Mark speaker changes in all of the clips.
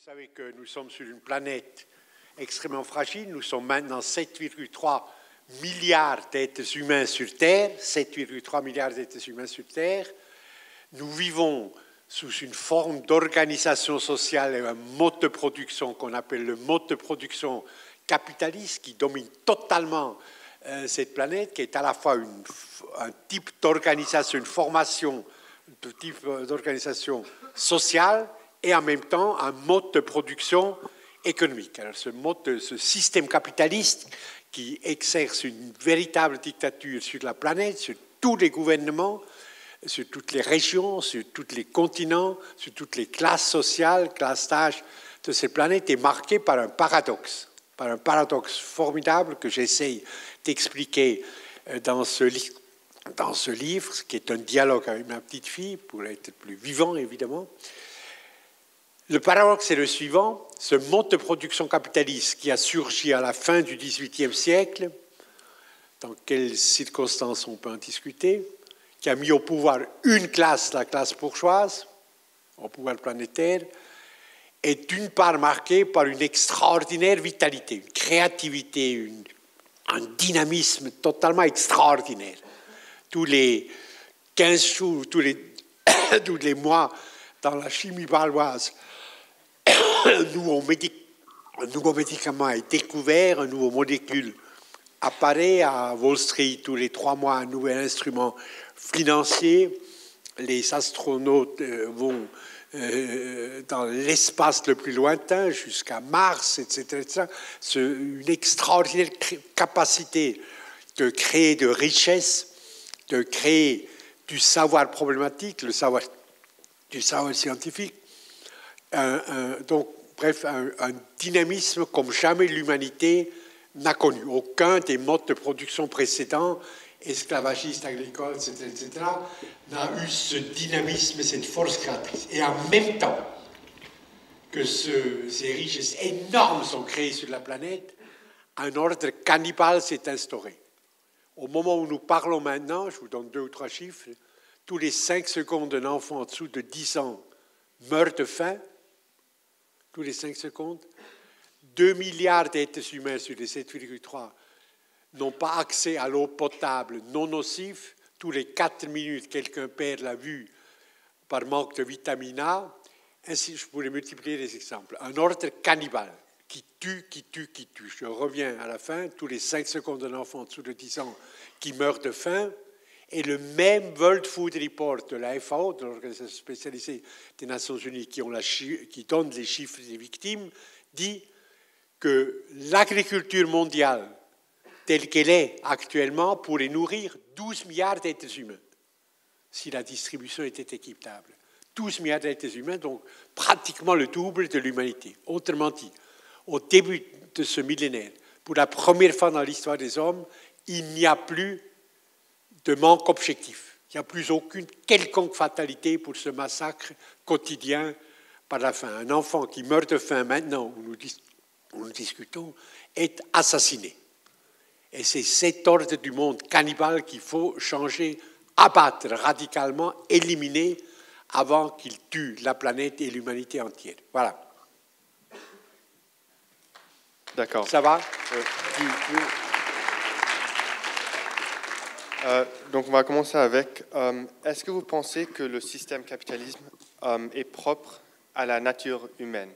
Speaker 1: savez que nous sommes sur une planète extrêmement fragile. Nous sommes maintenant 7,3 milliards d'êtres humains sur Terre. 7,3 milliards d'êtres humains sur Terre. Nous vivons sous une forme d'organisation sociale et un mode de production qu'on appelle le mode de production capitaliste qui domine totalement cette planète, qui est à la fois un type d'organisation, une formation de type d'organisation sociale et en même temps un mode de production économique. Alors ce système capitaliste qui exerce une véritable dictature sur la planète, sur tous les gouvernements, sur toutes les régions, sur tous les continents, sur toutes les classes sociales, classes d'âge de cette planète, est marqué par un paradoxe formidable que j'essaye d'expliquer dans ce livre, qui est un dialogue avec ma petite fille, pour être plus vivant, évidemment. Le paradoxe est le suivant: ce mode de production capitaliste qui a surgi à la fin du XVIIIe siècle, dans quelles circonstances on peut en discuter, qui a mis au pouvoir une classe, la classe bourgeoise, au pouvoir planétaire, est d'une part marqué par une extraordinaire vitalité, une créativité, un dynamisme totalement extraordinaire. Tous les 15 jours, tous les mois, dans la chimie bâloise, un nouveau médicament est découvert, un nouveau molécule apparaît. À Wall Street, tous les 3 mois, un nouvel instrument financier. Les astronautes vont dans l'espace le plus lointain, jusqu'à Mars, etc. Une extraordinaire capacité de créer de richesses, de créer du savoir problématique, du savoir scientifique. Donc, bref, un dynamisme comme jamais l'humanité n'a connu. Aucun des modes de production précédents, esclavagistes, agricoles, etc., n'a eu ce dynamisme, cette force créatrice. Et en même temps que ces richesses énormes sont créées sur la planète, un ordre cannibale s'est instauré. Au moment où nous parlons maintenant, je vous donne 2 ou 3 chiffres, tous les 5 secondes, un enfant en dessous de 10 ans meurt de faim. Tous les 5 secondes. 2 milliards d'êtres humains sur les 7,3 n'ont pas accès à l'eau potable non nocive. Tous les 4 minutes, quelqu'un perd la vue par manque de vitamine A. Ainsi, je pourrais multiplier les exemples. Un ordre cannibale qui tue. Je reviens à la fin. Tous les 5 secondes, un enfant en dessous de 10 ans qui meurt de faim. Et le même World Food Report de la FAO, de l'Organisation spécialisée des Nations Unies, qui donne les chiffres des victimes, dit que l'agriculture mondiale, telle qu'elle est actuellement, pourrait nourrir 12 milliards d'êtres humains, si la distribution était équitable. 12 milliards d'êtres humains, donc pratiquement le double de l'humanité. Autrement dit, au début de ce millénaire, pour la première fois dans l'histoire des hommes, il n'y a plus de manque objectif. Il n'y a plus aucune quelconque fatalité pour ce massacre quotidien par la faim. Un enfant qui meurt de faim maintenant, où nous discutons, est assassiné. Et c'est cet ordre du monde cannibale qu'il faut changer, abattre radicalement, éliminer, avant qu'il tue la planète et l'humanité entière. Voilà.
Speaker 2: D'accord.
Speaker 1: Ça va
Speaker 2: Donc on va commencer avec, est-ce que vous pensez que le système capitalisme est propre à la nature humaine?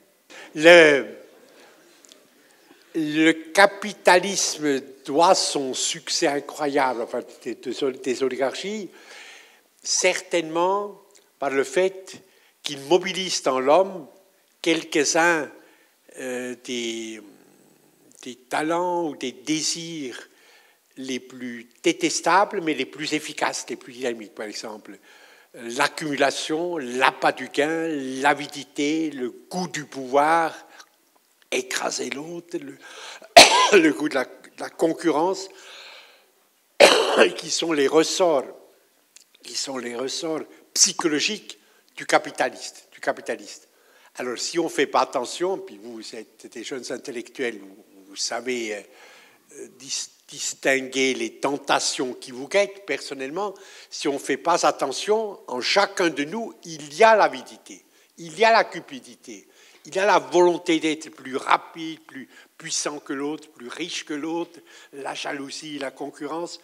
Speaker 1: Le capitalisme doit son succès incroyable, enfin, des oligarchies, certainement par le fait qu'il mobilise dans l'homme quelques-uns des talents ou des désirs les plus détestables, mais les plus efficaces, les plus dynamiques. Par exemple, l'accumulation, l'appât du gain, l'avidité, le goût du pouvoir, écraser l'autre, le goût de la concurrence, qui sont les ressorts psychologiques du capitaliste. Alors, si on ne fait pas attention, puis vous êtes des jeunes intellectuels, vous savez distinguer les tentations qui vous guettent personnellement, si on ne fait pas attention, en chacun de nous, il y a l'avidité, il y a la cupidité, Il a la volonté d'être plus rapide, plus puissant que l'autre, plus riche que l'autre, la jalousie, la concurrence,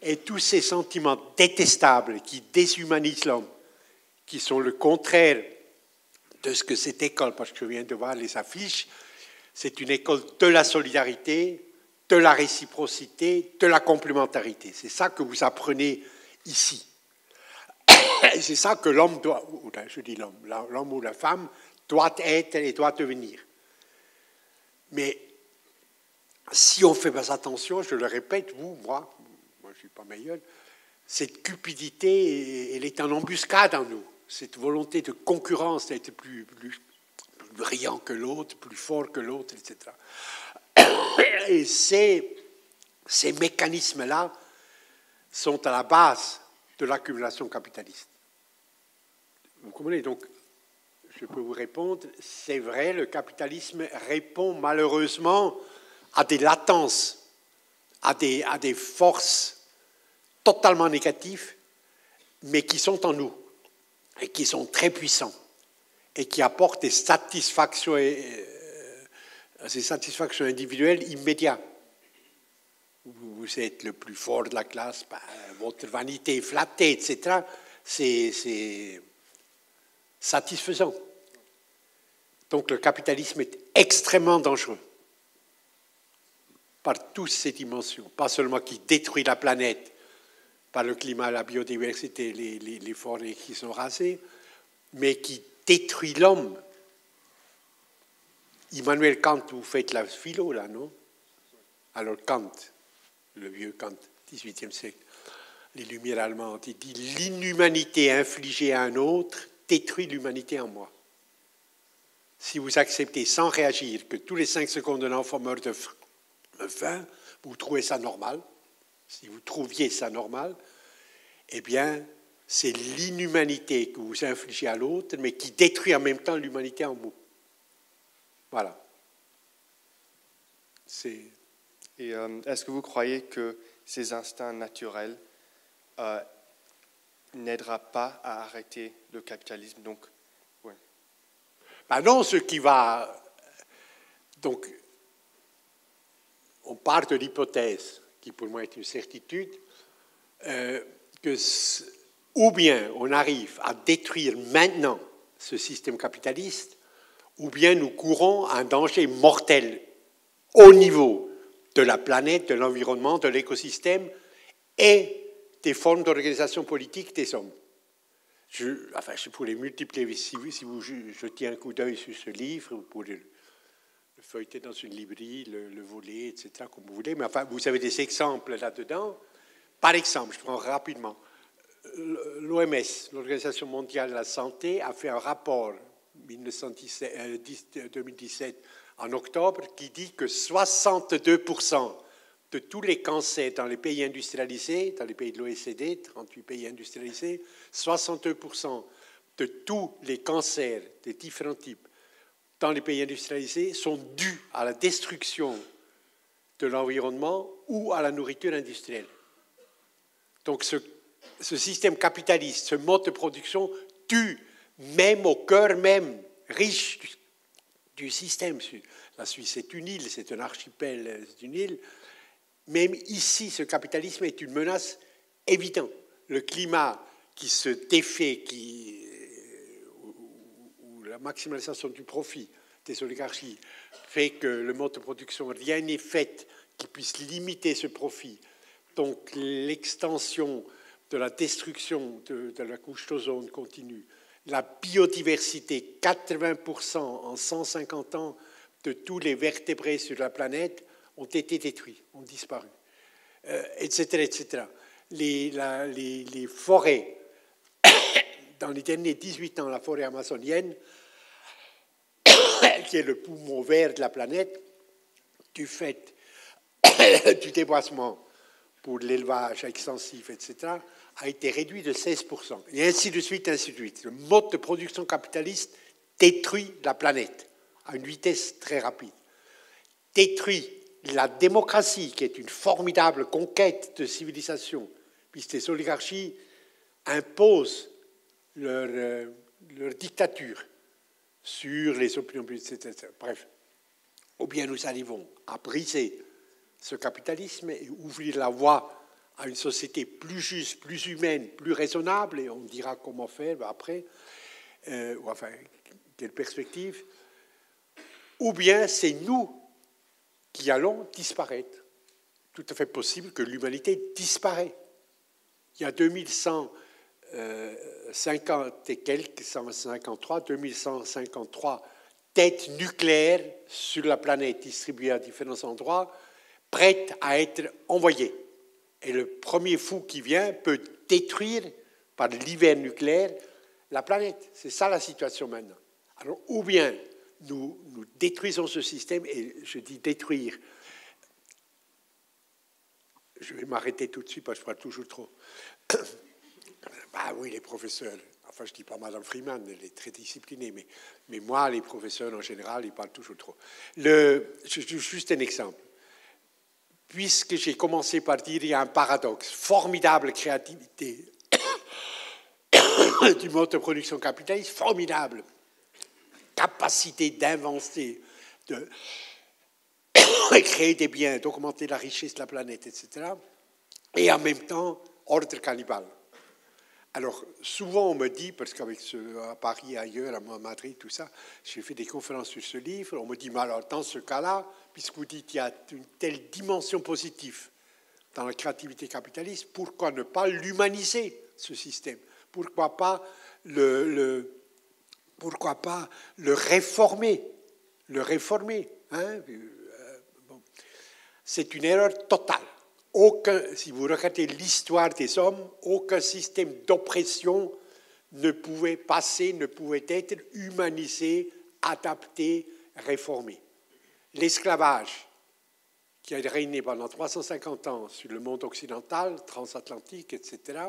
Speaker 1: et tous ces sentiments détestables qui déshumanisent l'homme, qui sont le contraire de ce que cette école, parce que je viens de voir les affiches, c'est une école de la solidarité, de la réciprocité, de la complémentarité. C'est ça que vous apprenez ici. Et c'est ça que l'homme doit, je dis l'homme ou la femme doit être et doit devenir. Mais si on ne fait pas attention, je le répète, moi je ne suis pas meilleur, cette cupidité, elle est en embuscade en nous. Cette volonté de concurrence, d'être plus brillant que l'autre, plus fort que l'autre, etc. Et ces mécanismes-là sont à la base de l'accumulation capitaliste. Vous comprenez? Donc, je peux vous répondre, c'est vrai, le capitalisme répond malheureusement à des latences, à des forces totalement négatives, mais qui sont en nous et qui sont très puissants et qui apportent des satisfactions individuelles immédiates. Vous êtes le plus fort de la classe, votre vanité est flattée, etc. C'est satisfaisant. Donc le capitalisme est extrêmement dangereux par toutes ces dimensions, pas seulement qui détruit la planète par le climat, la biodiversité, les forêts qui sont rasées, mais qui détruit l'homme. Immanuel Kant, vous faites la philo, là, non? Alors Kant, le vieux Kant, 18e siècle, les Lumières allemandes, il dit « L'inhumanité infligée à un autre détruit l'humanité en moi. » Si vous acceptez sans réagir que tous les 5 secondes un enfant meurt de faim, vous trouvez ça normal. Si vous trouviez ça normal, eh bien, c'est l'inhumanité que vous infligez à l'autre, mais qui détruit en même temps l'humanité en vous. Voilà.
Speaker 2: Et est-ce que vous croyez que ces instincts naturels n'aidera pas à arrêter le capitalisme? Donc, ouais.
Speaker 1: Ben non, ce qui va... Donc, on part de l'hypothèse, qui pour moi est une certitude, que ou bien on arrive à détruire maintenant ce système capitaliste, ou bien nous courons un danger mortel au niveau de la planète, de l'environnement, de l'écosystème et des formes d'organisation politique des hommes. Je pourrais multiplier, si vous jetiez un coup d'œil sur ce livre, vous pourrez le feuilleter dans une librairie, le voler, etc., comme vous voulez, mais enfin, vous avez des exemples là-dedans. Par exemple, je prends rapidement, l'OMS, l'Organisation mondiale de la santé, a fait un rapport 2017 en octobre qui dit que 62% de tous les cancers dans les pays industrialisés, dans les pays de l'OECD, 38 pays industrialisés, 62% de tous les cancers de différents types dans les pays industrialisés sont dus à la destruction de l'environnement ou à la nourriture industrielle. Donc ce système capitaliste, ce mode de production tue même au cœur même riche du système. La Suisse est une île, c'est un archipel, c'est une île. Même ici, ce capitalisme est une menace évidente. Le climat qui se défait, où la maximalisation du profit des oligarchies fait que le mode de production, rien n'est fait qui puisse limiter ce profit. Donc l'extension de la destruction de la couche d'ozone continue. La biodiversité, 80% en 150 ans de tous les vertébrés sur la planète ont été détruits, ont disparu, etc., etc. Les forêts, dans les derniers 18 ans, la forêt amazonienne, qui est le poumon vert de la planète, du fait du déboisement pour l'élevage extensif, etc., a été réduit de 16%. Et ainsi de suite, ainsi de suite. Le mode de production capitaliste détruit la planète à une vitesse très rapide. Détruit la démocratie, qui est une formidable conquête de civilisation, puisque les oligarchies imposent leur dictature sur les opinions publiques, etc. Bref, ou bien nous arrivons à briser ce capitalisme et ouvrir la voie à une société plus juste, plus humaine, plus raisonnable, et on dira comment faire après, ou enfin, quelle perspective, ou bien c'est nous qui allons disparaître. Tout à fait possible que l'humanité disparaît. Il y a 2150 et quelques, 153, 2153 têtes nucléaires sur la planète distribuées à différents endroits, prêtes à être envoyées. Et le premier fou qui vient peut détruire, par l'hiver nucléaire, la planète. C'est ça la situation maintenant. Alors, ou bien nous détruisons ce système, et je dis détruire. Je vais m'arrêter tout de suite parce que je parle toujours trop. Bah oui, les professeurs. Enfin, je ne dis pas Madame Freeman, elle est très disciplinée, mais moi, les professeurs en général, ils parlent toujours trop. Juste un exemple. Puisque j'ai commencé par dire il y a un paradoxe, formidable créativité du mode de production capitaliste, formidable capacité d'inventer, de créer des biens, d'augmenter la richesse de la planète, etc. Et en même temps, ordre cannibale. Alors, souvent, on me dit, parce qu'avec à Paris, ailleurs, à Madrid, tout ça, j'ai fait des conférences sur ce livre, on me dit, mais alors, dans ce cas-là, puisque vous dites qu'il y a une telle dimension positive dans la créativité capitaliste, pourquoi ne pas l'humaniser, ce système? Pourquoi pas le réformer? Hein? Bon. C'est une erreur totale. Si vous regardez l'histoire des hommes, aucun système d'oppression ne pouvait passer, ne pouvait être humanisé, adapté, réformé. L'esclavage, qui a régné pendant 350 ans sur le monde occidental, transatlantique, etc.,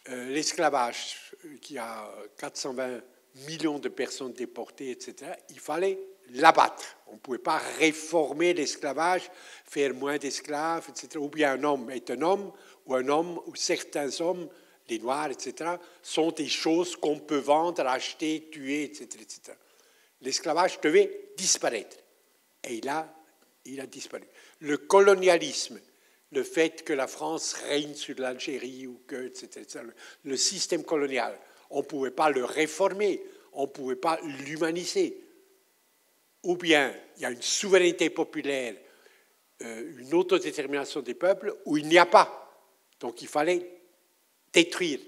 Speaker 1: l'esclavage qui a 420 millions de personnes déportées, etc., il fallait l'abattre. On ne pouvait pas réformer l'esclavage, faire moins d'esclaves, etc. Ou bien un homme est un homme, ou certains hommes, les Noirs, etc., sont des choses qu'on peut vendre, acheter, tuer, etc. etc. L'esclavage devait disparaître. Et il a disparu. Le colonialisme, le fait que la France règne sur l'Algérie, ou que, etc., le système colonial, on ne pouvait pas le réformer, on ne pouvait pas l'humaniser. Ou bien il y a une souveraineté populaire, une autodétermination des peuples, où il n'y a pas. Donc il fallait détruire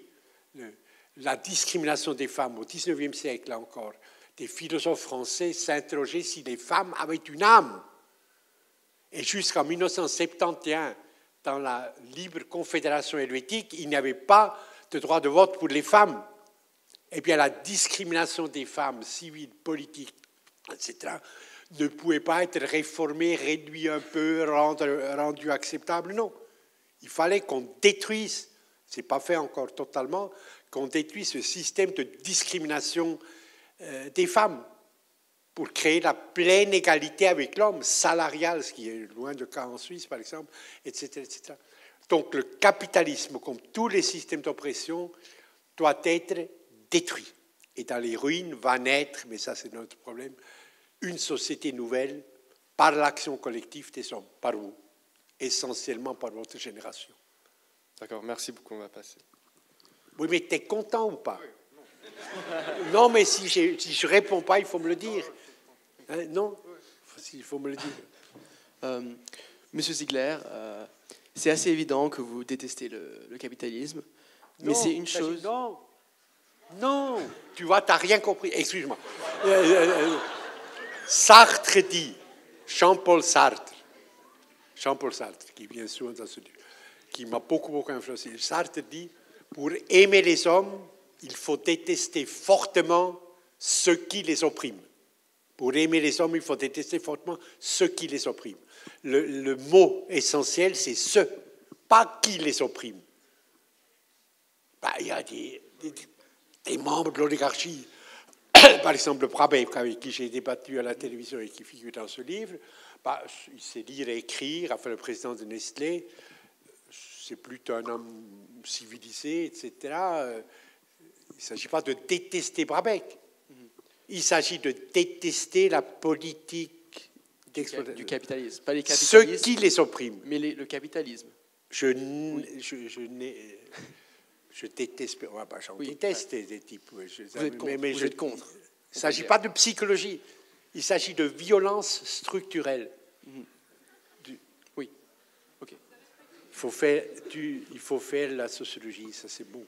Speaker 1: la discrimination des femmes. Au XIXe siècle, là encore, des philosophes français s'interrogeaient si les femmes avaient une âme. Et jusqu'en 1971, dans la libre confédération helvétique, il n'y avait pas de droit de vote pour les femmes. Eh bien, la discrimination des femmes civiles, politiques, etc., ne pouvait pas être réformée, réduite un peu, rendue acceptable. Non. Il fallait qu'on détruise, ce n'est pas fait encore totalement, qu'on détruise ce système de discrimination des femmes pour créer la pleine égalité avec l'homme, salariale, ce qui est loin de cas en Suisse, par exemple, etc., etc. Donc le capitalisme, comme tous les systèmes d'oppression, doit être détruit. Et dans les ruines va naître, mais ça c'est notre problème, une société nouvelle par l'action collective des hommes, par vous, essentiellement par votre génération.
Speaker 2: D'accord, merci beaucoup, on va passer.
Speaker 1: Oui, mais tu es content ou pas? Non, mais si je ne réponds pas, il faut me le dire. Hein, non? Il faut me le dire.
Speaker 3: Monsieur Ziegler, c'est assez évident que vous détestez le capitalisme, mais c'est une chose...
Speaker 1: Non, tu vois, tu n'as rien compris. Excuse-moi. Sartre dit, Jean-Paul Sartre, qui vient souvent dans ce livre, qui m'a beaucoup influencé. Sartre dit, pour aimer les hommes, il faut détester fortement ceux qui les oppriment. Pour aimer les hommes, il faut détester fortement ceux qui les oppriment. Le mot essentiel, c'est ceux, pas qui les opprime. Il y a des membres de l'oligarchie, par exemple Brabeck, avec qui j'ai débattu à la télévision et qui figure dans ce livre, il sait lire et écrire, enfin le président de Nestlé, c'est plutôt un homme civilisé, etc. Il ne s'agit pas de détester Brabeck. Il s'agit de détester la politique d'exploitation.
Speaker 3: Du capitalisme. Pas les
Speaker 1: Ceux
Speaker 3: capitalistes,
Speaker 1: qui les oppriment.
Speaker 3: mais le capitalisme.
Speaker 1: Je déteste, j'en
Speaker 3: Oui,
Speaker 1: déteste des types.
Speaker 3: Vous êtes contre.
Speaker 1: Il ne s'agit pas de psychologie, il s'agit de violence structurelle.
Speaker 3: Oui, ok.
Speaker 1: Il faut faire la sociologie, ça c'est bon.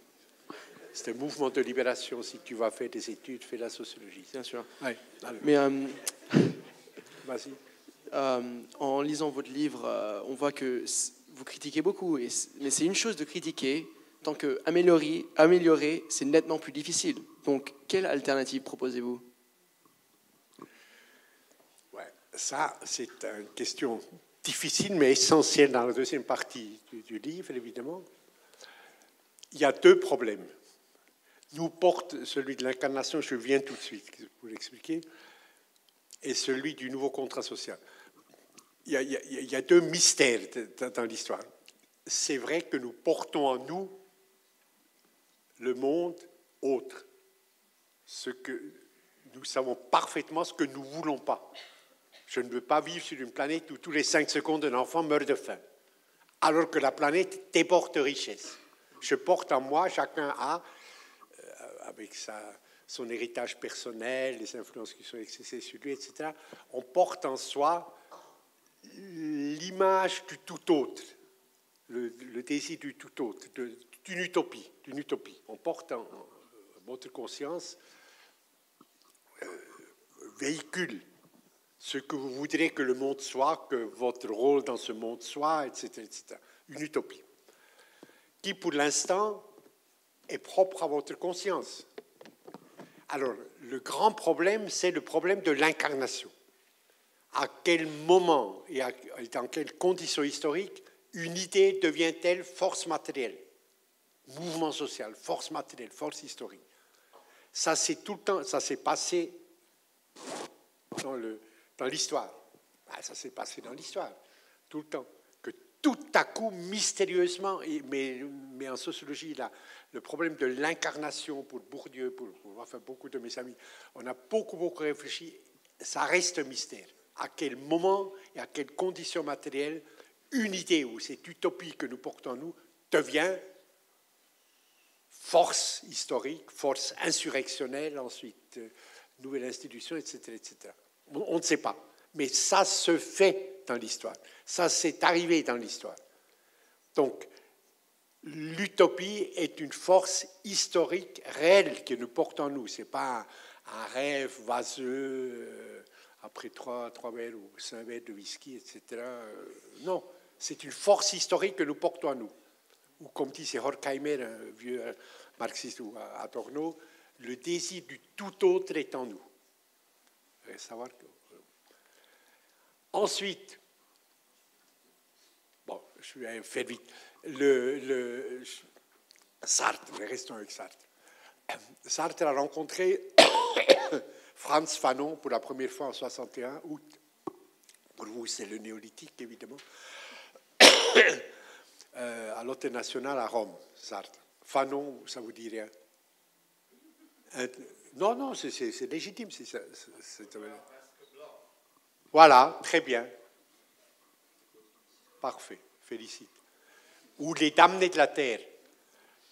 Speaker 1: C'est un mouvement de libération. Si tu vas faire des études, fais la sociologie.
Speaker 3: Bien sûr.
Speaker 1: Ouais,
Speaker 3: mais
Speaker 1: vas-y.
Speaker 3: En lisant votre livre, on voit que vous critiquez beaucoup, mais c'est une chose de critiquer, tant que améliorer, c'est nettement plus difficile. Donc, quelle alternative proposez-vous?
Speaker 1: Ouais, ça, c'est une question difficile, mais essentielle dans la deuxième partie du livre, évidemment. Il y a deux problèmes. Nous porte celui de l'incarnation, je viens tout de suite pour l'expliquer, et celui du nouveau contrat social. Il y a deux mystères dans l'histoire. C'est vrai que nous portons en nous le monde autre, ce que nous savons parfaitement ce que nous ne voulons pas. Je ne veux pas vivre sur une planète où tous les 5 secondes un enfant meurt de faim, alors que la planète déborde de richesse. Je porte en moi, chacun a, avec son héritage personnel, les influences qui sont exercées sur lui, etc., on porte en soi l'image du tout autre, le désir du tout autre, d'une utopie. On porte en votre conscience, véhicule ce que vous voudrez que le monde soit, que votre rôle dans ce monde soit, etc., etc. Une utopie qui, pour l'instant, est propre à votre conscience. Alors, le grand problème, c'est le problème de l'incarnation. À quel moment et dans quelles conditions historiques une idée devient-elle force matérielle, mouvement social, force matérielle, force historique? Ça, c'est tout le temps, ça s'est passé dans l'histoire. Ça s'est passé dans l'histoire, tout le temps. Que tout à coup, mystérieusement, mais en sociologie, là, le problème de l'incarnation pour Bourdieu, pour enfin, beaucoup de mes amis, on a beaucoup réfléchi, ça reste un mystère. À quel moment et à quelles conditions matérielles une idée ou cette utopie que nous portons en nous devient force historique, force insurrectionnelle, ensuite nouvelle institution, etc., etc. On ne sait pas. Mais ça se fait dans l'histoire. Ça s'est arrivé dans l'histoire. Donc, l'utopie est une force historique réelle que nous portons en nous. Ce n'est pas un rêve vaseux après 3 verres ou 5 verres de whisky, etc. Non, c'est une force historique que nous portons en nous. Ou comme disait Horkheimer, un vieux marxiste ou Adorno, le désir du tout autre est en nous. Savoir que... Ensuite, bon, je vais faire vite. Sartre, restons avec Sartre. Sartre a rencontré Frantz Fanon pour la première fois en 61 août. Pour vous, c'est le néolithique, évidemment. À l'Hôtel National à Rome, Sartre. Fanon, ça vous dit rien? Non, c'est légitime. Voilà, très bien. Parfait, félicite. Ou Les damnés de la terre.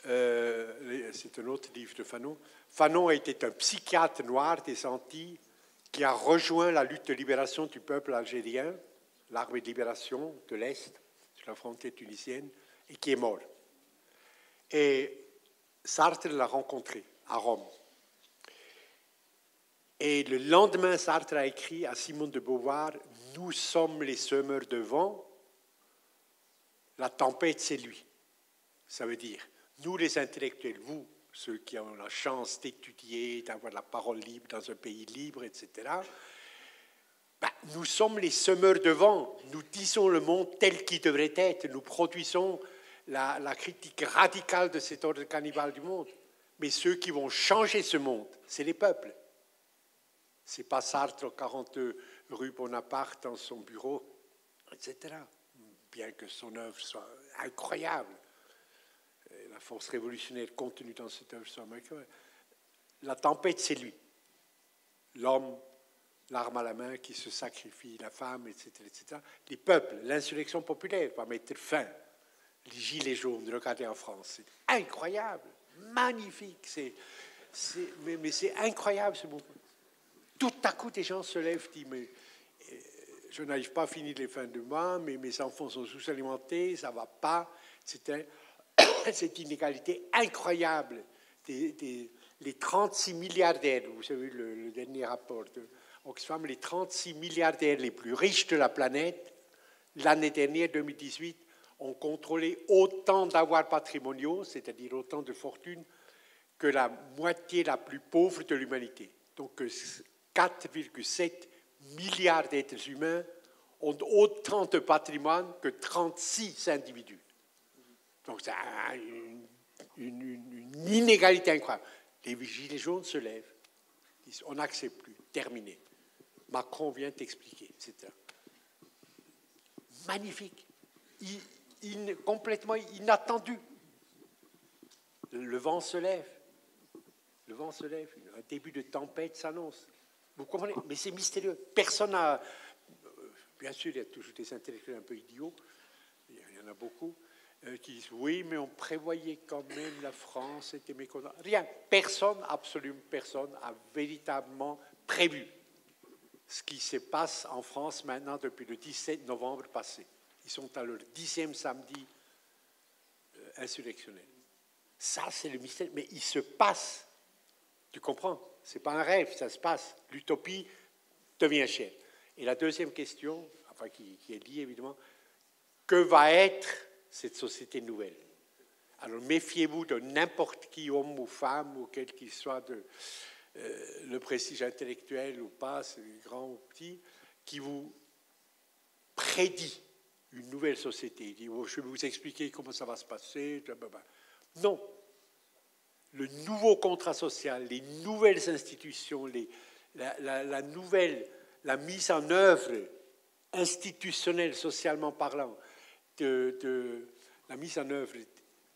Speaker 1: C'est un autre livre de Fanon. Fanon était un psychiatre noir des Antilles qui a rejoint la lutte de libération du peuple algérien, l'armée de libération de l'Est, sur la frontière tunisienne, et qui est mort. Et Sartre l'a rencontré à Rome. Et le lendemain, Sartre a écrit à Simone de Beauvoir « Nous sommes les semeurs de vent, la tempête, c'est lui ». Ça veut dire, nous les intellectuels, vous, ceux qui ont la chance d'étudier, d'avoir la parole libre dans un pays libre, etc., nous sommes les semeurs de vent. Nous disons le monde tel qu'il devrait être. Nous produisons la critique radicale de cet ordre cannibale du monde. Mais ceux qui vont changer ce monde, c'est les peuples. Ce n'est pas Sartre, 42 rue Bonaparte, dans son bureau, etc. Bien que son œuvre soit incroyable. La force révolutionnaire contenue dans cette œuvre soit incroyable. La tempête, c'est lui. l'homme, l'arme à la main, qui se sacrifie, la femme, etc., etc. Les peuples, l'insurrection populaire va mettre fin. Les gilets jaunes, regardez en France, c'est incroyable, magnifique, mais c'est incroyable ce mouvement. Tout à coup, des gens se lèvent, disent, mais je n'arrive pas à finir les fins de mois, mais mes enfants sont sous-alimentés, ça ne va pas. C'est cette inégalité incroyable. Les 36 milliardaires, vous avez vu le dernier rapport de Oxfam, les 36 milliardaires les plus riches de la planète, l'année dernière, 2018, ont contrôlé autant d'avoirs patrimoniaux, c'est-à-dire autant de fortune, que la moitié la plus pauvre de l'humanité. Donc 4,7 milliards d'êtres humains ont autant de patrimoine que 36 individus. Donc c'est une inégalité incroyable. Les gilets jaunes se lèvent, disent on n'accepte plus, terminé. Macron vient t'expliquer, etc. Magnifique, complètement inattendu. Le vent se lève. Le vent se lève, un début de tempête s'annonce. Vous comprenez? Mais c'est mystérieux. Personne n'a... Bien sûr, il y a toujours des intellectuels un peu idiots, il y en a beaucoup, qui disent oui, mais on prévoyait quand même la France, était mécontent. Rien, personne, absolument personne, a véritablement prévu ce qui se passe en France maintenant depuis le 17 novembre passé. Ils sont à leur 10e samedi insurrectionnel. Ça, c'est le mystère. Mais il se passe. Tu comprends? Ce n'est pas un rêve, ça se passe. L'utopie devient chère. Et la deuxième question, enfin qui est liée évidemment, que va être cette société nouvelle? Alors méfiez-vous de n'importe qui, homme ou femme, ou quel qu'il soit le prestige intellectuel ou pas, c'est grand ou petit, qui vous prédit une nouvelle société. Il dit, oh, je vais vous expliquer comment ça va se passer. Non. Le nouveau contrat social, les nouvelles institutions, la mise en œuvre institutionnelle, socialement parlant, la mise en œuvre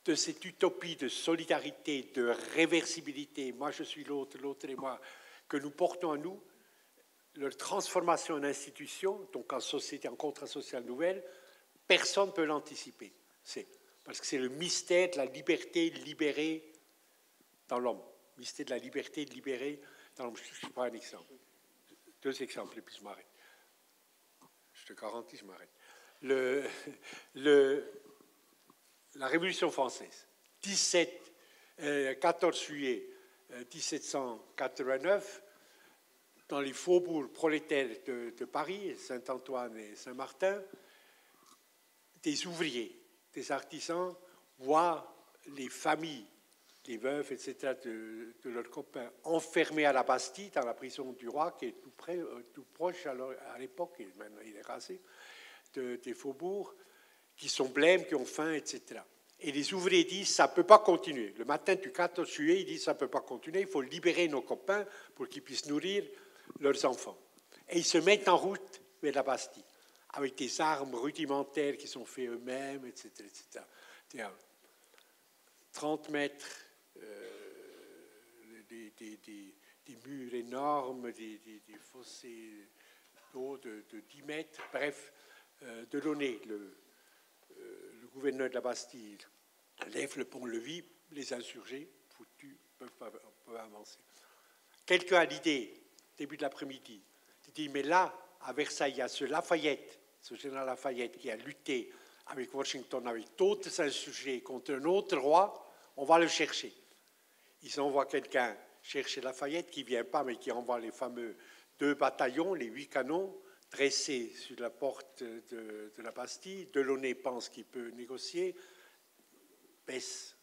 Speaker 1: de cette utopie de solidarité, de réversibilité, moi je suis l'autre, l'autre et moi, que nous portons à nous, leur transformation en institution, donc en société, en contrat social nouvelle, personne ne peut l'anticiper. Parce que c'est le mystère de la liberté libérée dans l'homme. Mystère de la liberté libérée dans l'homme. Je prends un exemple. 2 exemples et puis je m'arrête. Je te garantis, je m'arrête. La Révolution française, 14 juillet 1789, dans les faubourgs prolétaires de Paris, Saint-Antoine et Saint-Martin, des ouvriers, des artisans voient les familles, les veuves, etc., de leurs copains enfermés à la Bastille, dans la prison du roi, qui est tout proche à l'époque, et maintenant il est rasé, des faubourgs, qui sont blêmes, qui ont faim, etc. Et les ouvriers disent, ça ne peut pas continuer. Le matin du 14 juillet, ils disent, ça ne peut pas continuer, il faut libérer nos copains pour qu'ils puissent nourrir leurs enfants. Et ils se mettent en route vers la Bastille, avec des armes rudimentaires qui sont faites eux-mêmes, etc., etc. 30 mètres, des murs énormes, des fossés d'eau de 10 mètres, bref, Delaunay, le gouverneur de la Bastille, lève le pont-levis, les insurgés, foutus, peuvent avancer. Quelqu'un a l'idée, début de l'après-midi, il dit, mais là, à Versailles, il y a ce Lafayette, ce général Lafayette qui a lutté avec Washington, avec d'autres insurgés contre un autre roi, on va le chercher. Ils envoient quelqu'un chercher Lafayette qui ne vient pas, mais qui envoie les fameux 2 bataillons, les 8 canons, dressés sur la porte de la Bastille. Delaunay pense qu'il peut négocier, baisse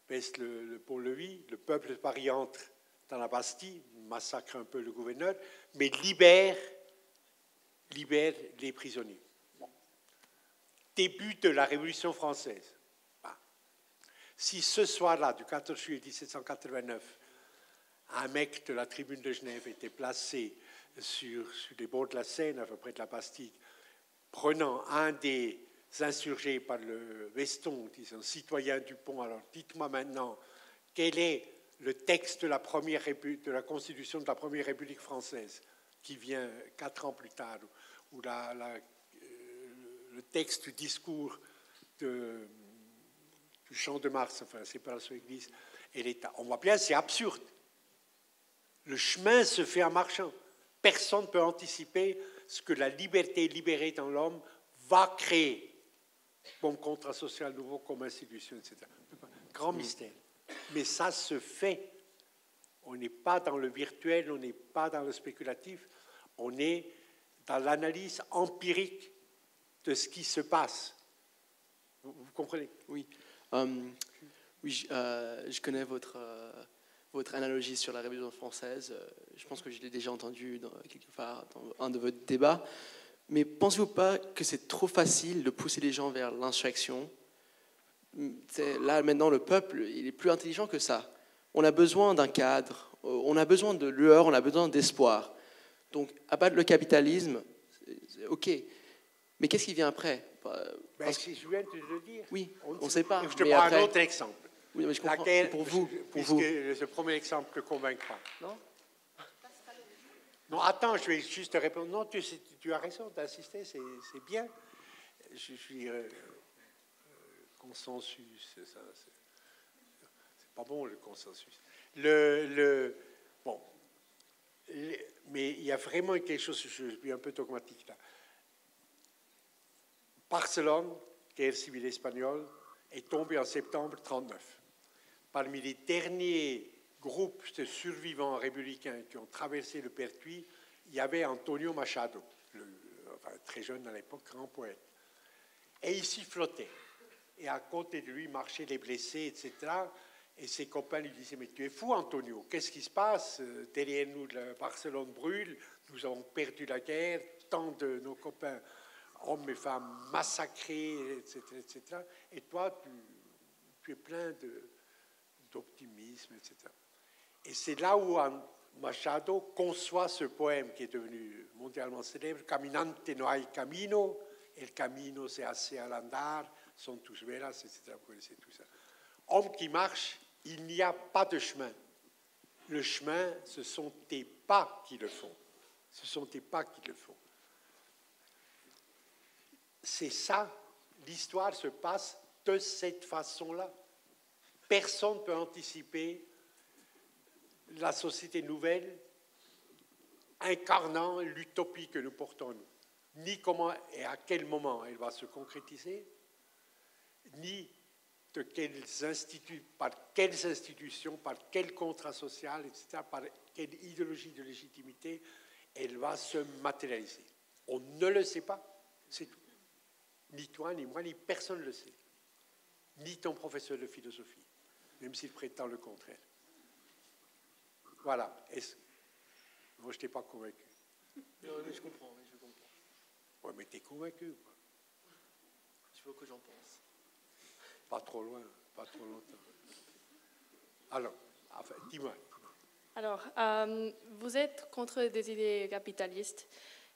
Speaker 1: le pont-levis, le peuple de Paris entre dans la Bastille, massacre un peu le gouverneur, mais libère les prisonniers. Bon. Début de la Révolution française. Si ce soir-là, du 14 juillet 1789, un mec de la tribune de Genève était placé sur les bords de la Seine, à peu près de la Bastille, prenant un des insurgés par le veston, disant « Citoyen Dupont, alors dites-moi maintenant, quel est le texte de la Constitution de la Première République française, qui vient 4 ans plus tard, ou le texte du discours du Champ de Mars, enfin, séparation Église et l'État. On voit bien, c'est absurde. Le chemin se fait en marchant. Personne ne peut anticiper ce que la liberté libérée dans l'homme va créer comme contrat social nouveau, comme institution, etc. Grand mystère. Mais ça se fait. On n'est pas dans le virtuel, on n'est pas dans le spéculatif, on est dans l'analyse empirique de ce qui se passe. Vous comprenez?
Speaker 3: Oui. Oui, je connais votre analogie sur la Révolution française. Je pense que je l'ai déjà entendu quelque part dans un de vos débats. Mais pensez-vous pas que c'est trop facile de pousser les gens vers l'insurrection? Là, maintenant, le peuple, il est plus intelligent que ça. On a besoin d'un cadre, on a besoin de lueur, on a besoin d'espoir. Donc, abattre le capitalisme, ok. Mais qu'est-ce qui vient après?
Speaker 1: Si je viens de le dire.
Speaker 3: Oui, on ne sait pas.
Speaker 1: Je te prends un autre exemple.
Speaker 3: Oui, mais je comprends.
Speaker 1: Laquelle,
Speaker 3: pour vous.
Speaker 1: Ce premier exemple ne convainc pas. Non? Non, attends, je vais juste te répondre. Non, tu as raison d'insister, c'est bien. Je suis consensus, c'est ça. C'est pas bon le consensus. Bon, mais il y a vraiment quelque chose, je suis un peu dogmatique là. Barcelone, guerre civile espagnole, est tombée en septembre 1939. Parmi les derniers groupes de survivants républicains qui ont traversé le Pertuis, il y avait Antonio Machado, très jeune à l'époque, grand poète. Et il s'y flottait. Et à côté de lui marchaient les blessés, etc. Et ses copains lui disaient « Mais tu es fou, Antonio, qu'est-ce qui se passe? Derrière nous, Barcelone brûle, nous avons perdu la guerre, tant de nos copains, hommes et femmes, massacrés, etc. etc. Et toi, tu es plein d'optimisme, etc. » Et c'est là où Machado conçoit ce poème qui est devenu mondialement célèbre, Caminante no hay camino, el camino se hace al andar, son tus velas, etc. Vous connaissez tout ça. Homme qui marche, il n'y a pas de chemin. Le chemin, ce sont tes pas qui le font. Ce sont tes pas qui le font. C'est ça, l'histoire se passe de cette façon-là. Personne ne peut anticiper la société nouvelle incarnant l'utopie que nous portons nous. Ni comment et à quel moment elle va se concrétiser, ni de par quelles institutions, par quel contrat social, etc., par quelle idéologie de légitimité elle va se matérialiser. On ne le sait pas, c'est tout. Ni toi, ni moi, ni personne ne le sait. Ni ton professeur de philosophie, même s'il prétend le contraire. Voilà. Moi, je ne t'ai pas convaincu.
Speaker 3: Non, mais je comprends.
Speaker 1: Oui, mais tu es convaincu, quoi.
Speaker 3: Je veux que j'en pense.
Speaker 1: Pas trop loin, pas trop longtemps. Alors, enfin, dis-moi.
Speaker 4: Alors, vous êtes contre des idées capitalistes,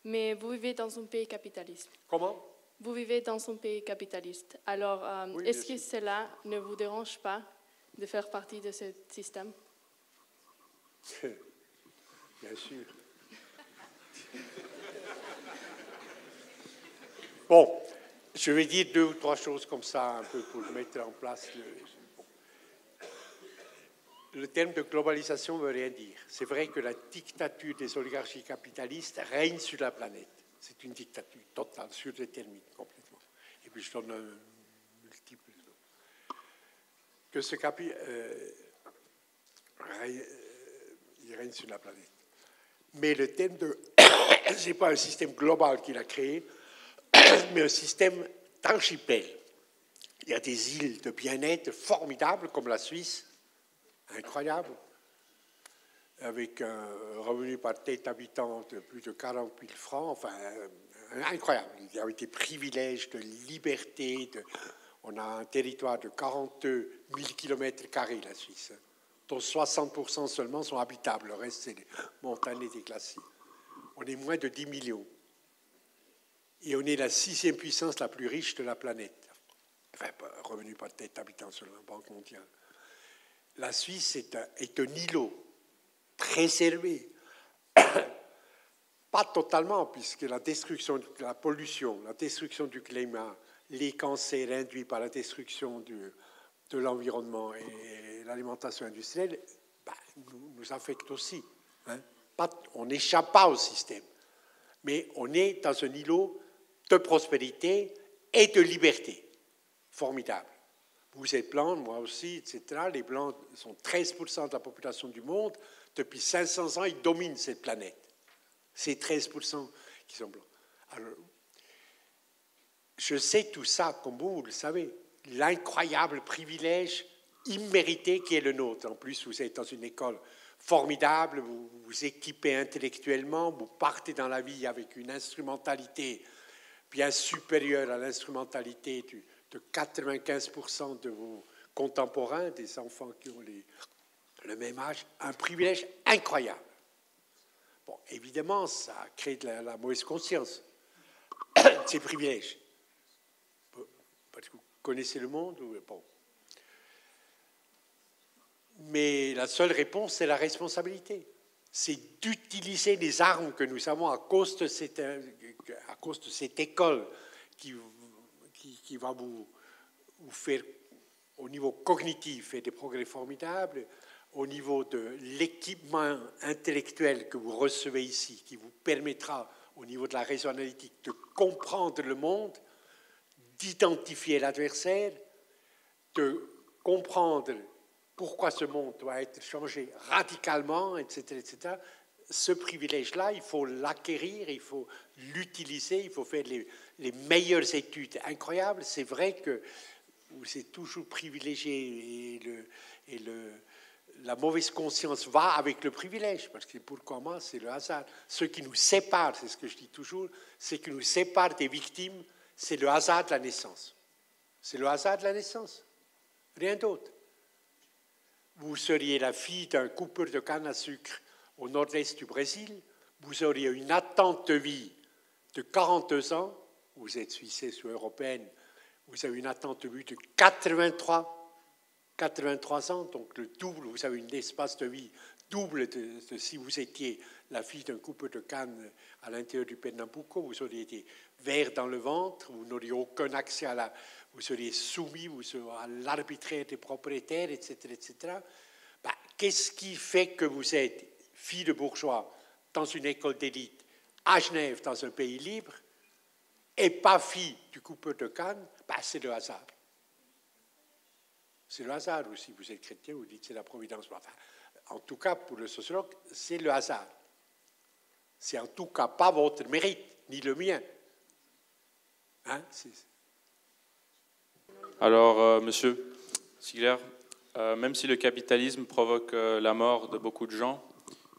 Speaker 4: mais vous vivez dans un pays capitaliste.
Speaker 1: Comment?
Speaker 4: Vous vivez dans un pays capitaliste. Alors,
Speaker 1: oui,
Speaker 4: est-ce que cela ne vous dérange pas de faire partie de ce système?
Speaker 1: Bien sûr. Bon, je vais dire 2 ou 3 choses comme ça, un peu pour mettre en place. Le terme de globalisation ne veut rien dire. C'est vrai que la dictature des oligarchies capitalistes règne sur la planète. C'est une dictature totale, surdéterminée complètement. Et puis je donne un multiple. Que ce il règne sur la planète. Mais le thème de... ce n'est pas un système global qu'il a créé, mais un système d'archipel. Il y a des îles de bien-être formidables, comme la Suisse, incroyable, avec un revenu par tête habitant de plus de 40 000 francs, enfin, incroyable. Il y a des privilèges de liberté. On a un territoire de 42 000 km², la Suisse, dont 60% seulement sont habitables. Le reste, c'est des montagnes et des glaciers. On est moins de 10 millions. Et on est la 6e puissance la plus riche de la planète. Enfin, revenu par tête habitant selon la Banque mondiale. la Suisse est un îlot préservé. Pas totalement, puisque la destruction de la pollution, la destruction du climat, les cancers induits par la destruction de l'environnement et l'alimentation industrielle nous affectent aussi. Hein. On n'échappe pas au système, mais on est dans un îlot de prospérité et de liberté. Formidable. Vous êtes blancs, moi aussi, etc. Les blancs sont 13% de la population du monde. Depuis 500 ans, ils dominent cette planète. C'est 13% qui sont blancs. Alors, je sais tout ça, comme vous le savez, l'incroyable privilège immérité qui est le nôtre. En plus, vous êtes dans une école formidable, vous vous équipez intellectuellement, vous partez dans la vie avec une instrumentalité bien supérieure à l'instrumentalité de 95% de vos contemporains, des enfants qui ont le même âge, un privilège incroyable. Bon, évidemment, ça crée de la mauvaise conscience, ces privilèges. Parce que vous connaissez le monde, bon. Mais la seule réponse, c'est la responsabilité. C'est d'utiliser les armes que nous avons à cause de cette école qui va vous faire, au niveau cognitif, faire des progrès formidables, au niveau de l'équipement intellectuel que vous recevez ici, qui vous permettra, au niveau de la raison analytique, de comprendre le monde, d'identifier l'adversaire, de comprendre pourquoi ce monde doit être changé radicalement, etc., etc. Ce privilège-là, il faut l'acquérir, il faut l'utiliser, il faut faire les meilleures études incroyables. C'est vrai que vous êtes toujours privilégié et la mauvaise conscience va avec le privilège, parce que pourquoi moi, c'est le hasard. Ce qui nous sépare, c'est ce que je dis toujours, ce qui nous sépare des victimes, c'est le hasard de la naissance. C'est le hasard de la naissance, rien d'autre. Vous seriez la fille d'un coupeur de canne à sucre au nord-est du Brésil, vous auriez une attente de vie de 42 ans, vous êtes suissesse ou européenne, vous avez une attente de vie de 83 ans, donc le double, vous avez un espace de vie double de si vous étiez la fille d'un coupeur de canne à l'intérieur du Pernambuco, vous auriez été vert dans le ventre, vous n'auriez aucun accès vous seriez soumis à l'arbitraire des propriétaires, etc., etc. Qu'est-ce qui fait que vous êtes fille de bourgeois dans une école d'élite à Genève, dans un pays libre, et pas fille du coupeur de canne? C'est le hasard. C'est le hasard, ou si vous êtes chrétien, vous dites c'est la providence. Enfin, en tout cas, pour le sociologue, c'est le hasard. C'est en tout cas pas votre mérite, ni le mien. Hein?
Speaker 5: Alors, Monsieur Ziegler, même si le capitalisme provoque la mort de beaucoup de gens,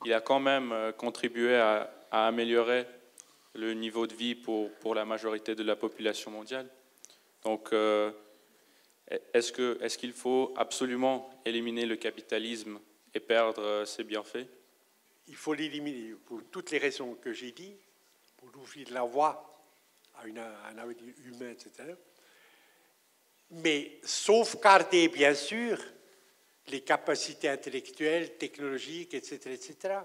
Speaker 5: il a quand même contribué à améliorer le niveau de vie pour la majorité de la population mondiale. Donc, est-ce qu'il faut absolument éliminer le capitalisme et perdre ses bienfaits?
Speaker 1: Il faut l'éliminer pour toutes les raisons que j'ai dit, pour ouvrir la voie à un avenir humain, etc. Mais sauvegarder, bien sûr, les capacités intellectuelles, technologiques, etc., etc.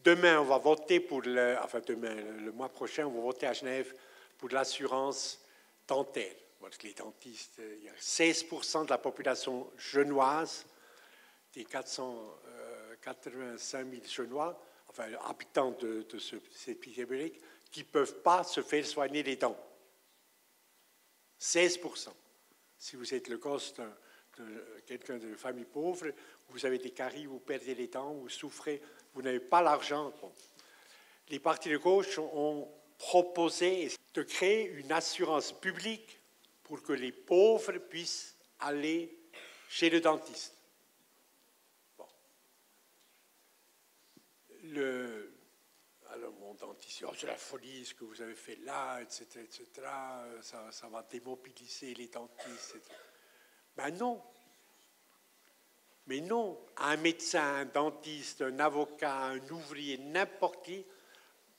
Speaker 1: Demain, on va voter le mois prochain, on va voter à Genève pour l'assurance dentaire. Parce que les dentistes, il y a 16% de la population genevoise, des 485 000 Genois, enfin habitants de cette pays ibérique, qui ne peuvent pas se faire soigner les dents. 16%. Si vous êtes le gosse de quelqu'un de famille pauvre, vous avez des caries, vous perdez les dents, vous souffrez, vous n'avez pas l'argent. Bon. Les partis de gauche ont proposé de créer une assurance publique pour que les pauvres puissent aller chez le dentiste. Bon. Alors mon dentiste, c'est la folie ce que vous avez fait là, etc., etc. Ça va démobiliser les dentistes. Etc. Ben non. Mais non, un médecin, un dentiste, un avocat, un ouvrier, n'importe qui,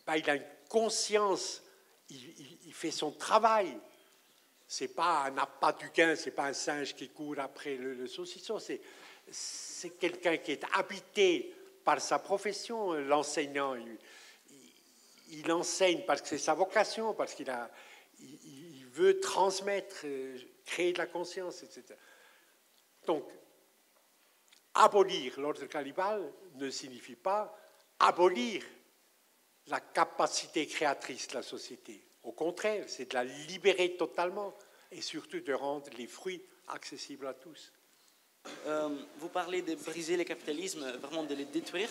Speaker 1: ben il a une conscience, il fait son travail. C'est pas un appât du gain, c'est pas un singe qui court après le saucisson. c'est quelqu'un qui est habité par sa profession. L'enseignant, il enseigne parce que c'est sa vocation, parce qu'il veut transmettre, créer de la conscience, etc. Donc, abolir l'ordre cannibale ne signifie pas abolir la capacité créatrice de la société. Au contraire, c'est de la libérer totalement et surtout de rendre les fruits accessibles à tous.
Speaker 6: Vous parlez de briser le capitalisme, vraiment de les détruire.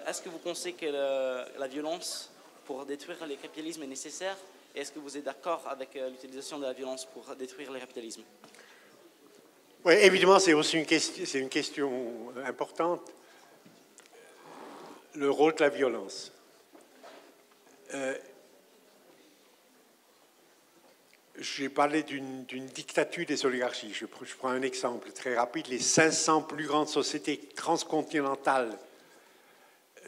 Speaker 6: Est-ce que vous pensez que la violence pour détruire le capitalisme est nécessaire? Et est-ce que vous êtes d'accord avec l'utilisation de la violence pour détruire le capitalisme?
Speaker 1: Oui, évidemment, c'est aussi une question importante. Le rôle de la violence. J'ai parlé d'une dictature des oligarchies. Je prends un exemple très rapide. Les 500 plus grandes sociétés transcontinentales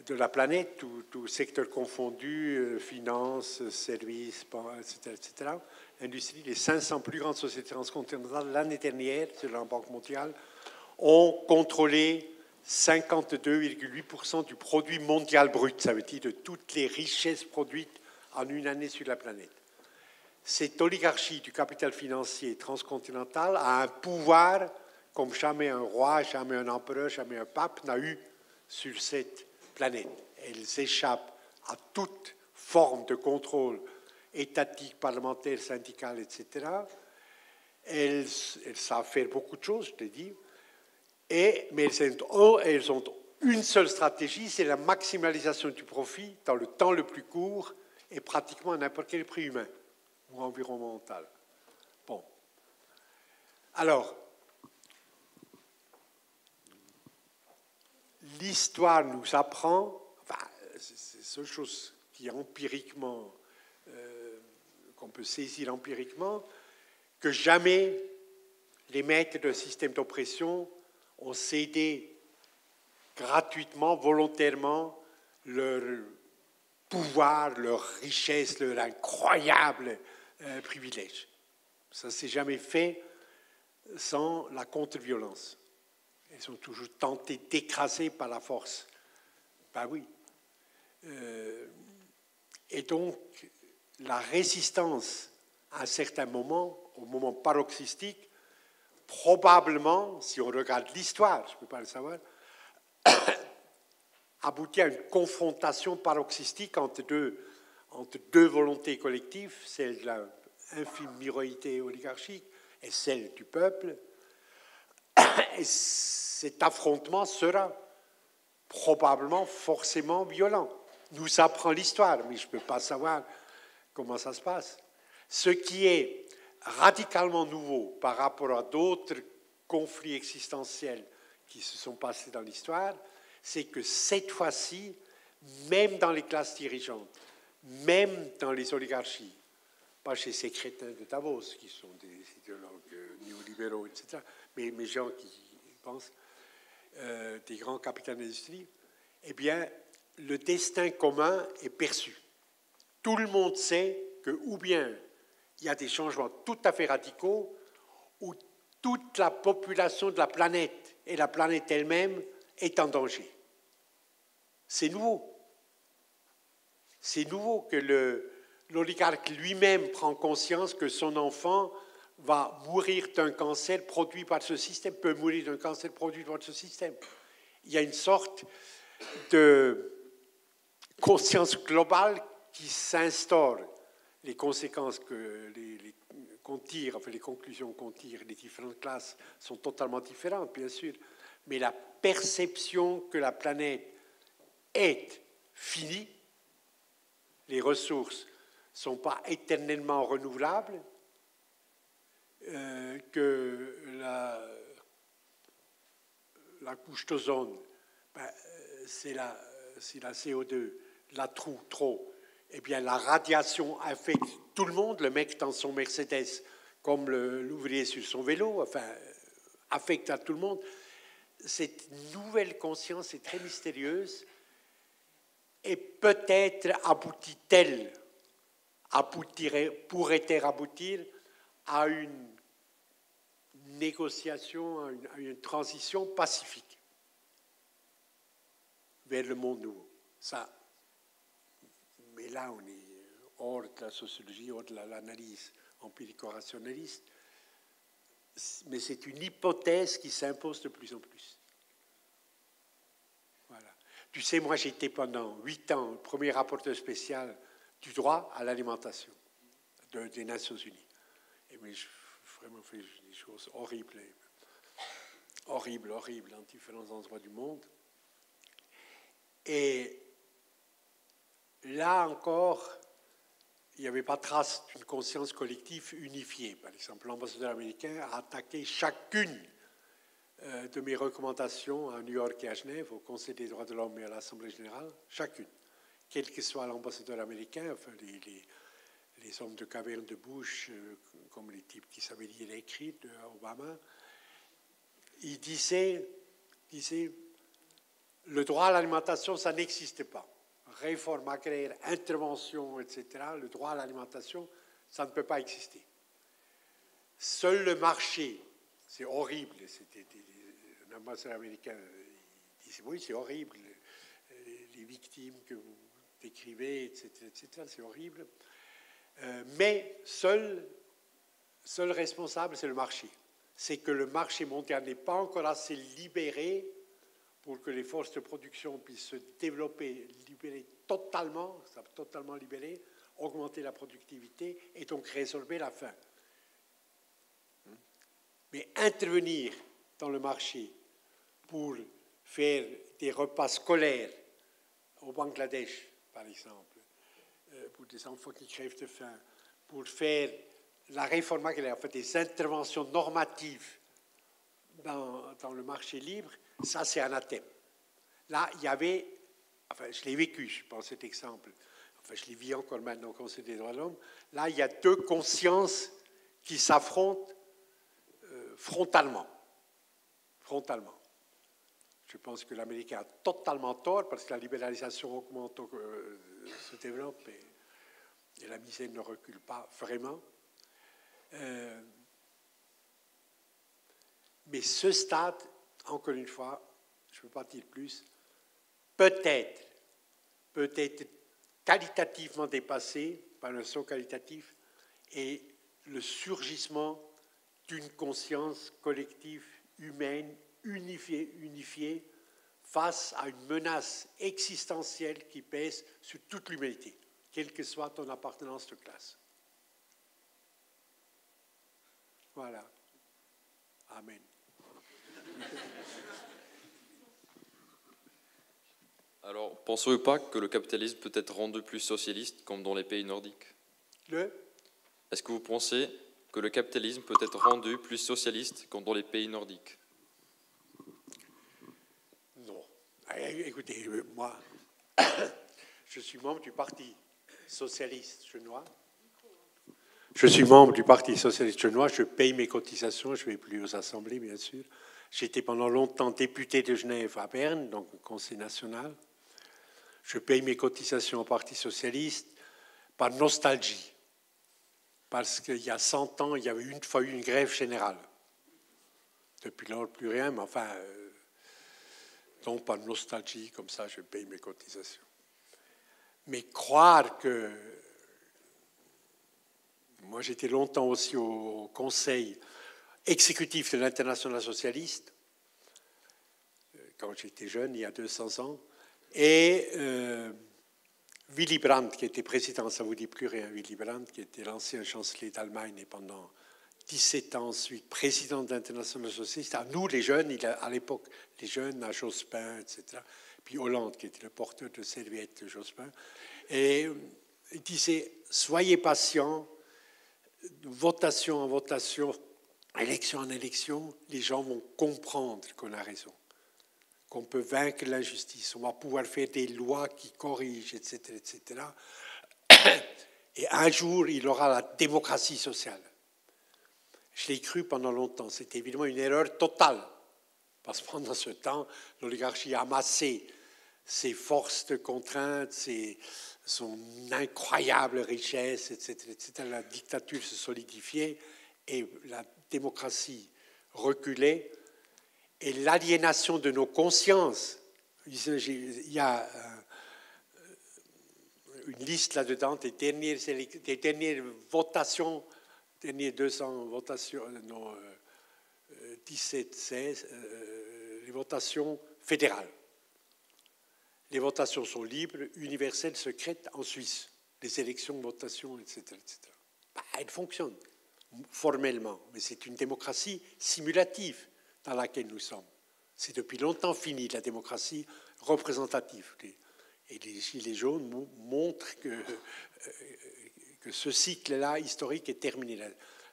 Speaker 1: de la planète, tout secteur confondu, finance, services, etc., industrie, les 500 plus grandes sociétés transcontinentales, l'année dernière, selon la Banque mondiale, ont contrôlé 52,8% du produit mondial brut. Ça veut dire de toutes les richesses produites en une année sur la planète. Cette oligarchie du capital financier transcontinental a un pouvoir comme jamais un roi, jamais un empereur, jamais un pape n'a eu sur cette planète. Elle s'échappe à toute forme de contrôle étatique, parlementaire, syndical, etc. Elles savent faire beaucoup de choses, je l'ai dit, mais elles ont une seule stratégie, c'est la maximalisation du profit dans le temps le plus court et pratiquement à n'importe quel prix humain ou environnemental. Bon. Alors, l'histoire nous apprend, enfin, c'est la seule chose qui empiriquement, qu'on peut saisir empiriquement, que jamais les maîtres d'un système d'oppression ont cédé gratuitement, volontairement, leur pouvoir, leur richesse, leur incroyable privilège. Ça ne s'est jamais fait sans la contre-violence. Ils sont toujours tentés d'écraser par la force. Ben oui. Et donc, la résistance, à un certain moment, au moment paroxystique, probablement, si on regarde l'histoire, je ne peux pas le savoir, aboutit à une confrontation paroxystique entre deux volontés collectives, celle de l'infime minorité oligarchique et celle du peuple. Et cet affrontement sera probablement forcément violent. Nous apprend l'histoire, mais je ne peux pas savoir comment ça se passe. Ce qui est radicalement nouveau par rapport à d'autres conflits existentiels qui se sont passés dans l'histoire, c'est que cette fois-ci, même dans les classes dirigeantes, même dans les oligarchies, pas chez ces crétins de Davos, qui sont des idéologues néolibéraux, etc., mais les gens qui pensent, des grands capitaux d'industrie, eh bien, le destin commun est perçu. Tout le monde sait que, ou bien, il y a des changements tout à fait radicaux, ou toute la population de la planète et la planète elle-même est en danger. C'est nouveau. C'est nouveau que l'oligarque lui-même prend conscience que son enfant va mourir d'un cancer produit par ce système, peut mourir d'un cancer produit par ce système. Il y a une sorte de conscience globale qui s'instaure. Les conséquences qu'on tire, enfin les conclusions qu'on tire des différentes classes sont totalement différentes, bien sûr, mais la perception que la planète est finie, les ressources ne sont pas éternellement renouvelables, que la couche d'ozone, c'est la CO2, la trop, eh bien la radiation affecte tout le monde, le mec dans son Mercedes, comme l'ouvrier sur son vélo, enfin, affecte à tout le monde. Cette nouvelle conscience est très mystérieuse et peut-être pourrait-elle aboutir à une négociation, à une transition pacifique vers le monde nouveau. Ça. Mais là, on est hors de la sociologie, hors de l'analyse empirico-rationaliste. Mais c'est une hypothèse qui s'impose de plus en plus. Voilà. Tu sais, moi, j'ai été pendant 8 ans le premier rapporteur spécial du droit à l'alimentation des Nations Unies. Et mais j'ai vraiment fait des choses horribles, horribles dans différents endroits du monde. Et là encore, il n'y avait pas trace d'une conscience collective unifiée. Par exemple, l'ambassadeur américain a attaqué chacune de mes recommandations à New York et à Genève, au Conseil des droits de l'homme et à l'Assemblée générale, chacune. Quel que soit l'ambassadeur américain, enfin, les hommes de caverne de Bush, comme les types qui savaient lire et écrire, d'Obama, ils disaient, le droit à l'alimentation, ça n'existe pas. Réforme agraire, intervention, etc., le droit à l'alimentation, ça ne peut pas exister. Seul le marché, c'est horrible. C'était un ambassadeur américain disait, oui, c'est horrible, les victimes que vous décrivez, etc., c'est horrible. Mais seul responsable, c'est le marché. C'est que le marché mondial n'est pas encore assez libéré pour que les forces de production puissent se développer, libérer totalement libérées, augmenter la productivité et donc résorber la faim. Mais intervenir dans le marché pour faire des repas scolaires au Bangladesh, par exemple, pour des enfants qui crèvent de faim, pour faire la réforme agraire, en fait, des interventions normatives dans le marché libre, ça c'est anathème. Là, il y avait, enfin je l'ai vécu, je pense, cet exemple, enfin je l'ai vis encore maintenant au Conseil des droits de l'homme, là il y a deux consciences qui s'affrontent frontalement. Je pense que l'Américain a totalement tort parce que la libéralisation augmente, se développe et la misère ne recule pas vraiment. Mais ce stade, encore une fois, je ne peux pas dire plus, peut-être qualitativement dépassé par un saut qualitatif et le surgissement d'une conscience collective humaine unifiée face à une menace existentielle qui pèse sur toute l'humanité, quelle que soit ton appartenance de classe. Voilà. Amen.
Speaker 7: Alors, pensez-vous pas que le capitalisme peut être rendu plus socialiste comme dans les pays nordiques? Est-ce que vous pensez que le capitalisme peut être rendu plus socialiste comme dans les pays nordiques?
Speaker 1: Non. Écoutez, moi, je suis membre du Parti socialiste chinois. Je suis membre du Parti socialiste chinois, je paye mes cotisations, je ne vais plus aux assemblées, bien sûr. J'étais pendant longtemps député de Genève à Berne, donc au Conseil national. Je paye mes cotisations au Parti socialiste par nostalgie. Parce qu'il y a 100 ans, il y avait une fois eu une grève générale. Depuis lors, plus rien, mais enfin, donc par nostalgie, comme ça, je paye mes cotisations. Mais croire que... Moi, j'étais longtemps aussi au conseil exécutif de l'Internationale socialiste, quand j'étais jeune, il y a 200 ans, et Willy Brandt, qui était président, ça ne vous dit plus rien, Willy Brandt, qui était l'ancien chancelier d'Allemagne et pendant 17 ans ensuite président de l'Internationale socialiste, à nous les jeunes, à l'époque, les jeunes, à Jospin, etc., puis Hollande, qui était le porteur de serviettes de Jospin, et il disait, soyez patients, votation en votation, élection en élection, les gens vont comprendre qu'on a raison, qu'on peut vaincre l'injustice, on va pouvoir faire des lois qui corrigent, etc., etc. Et un jour, il aura la démocratie sociale. Je l'ai cru pendant longtemps. C'était évidemment une erreur totale, parce que pendant ce temps, l'oligarchie a amassé ses forces de contrainte, son incroyable richesse, etc., etc. La dictature se solidifiait et la démocratie reculait, et l'aliénation de nos consciences. Il y a une liste là-dedans des dernières votations, dernières 200 votations, non, 17, 16, les votations fédérales. Les votations sont libres, universelles, secrètes en Suisse. Les élections, votations, etc. etc. Bah, elles fonctionnent formellement, mais c'est une démocratie simulative dans laquelle nous sommes. C'est depuis longtemps fini la démocratie représentative. Et les Gilets jaunes montrent que ce cycle-là historique est terminé.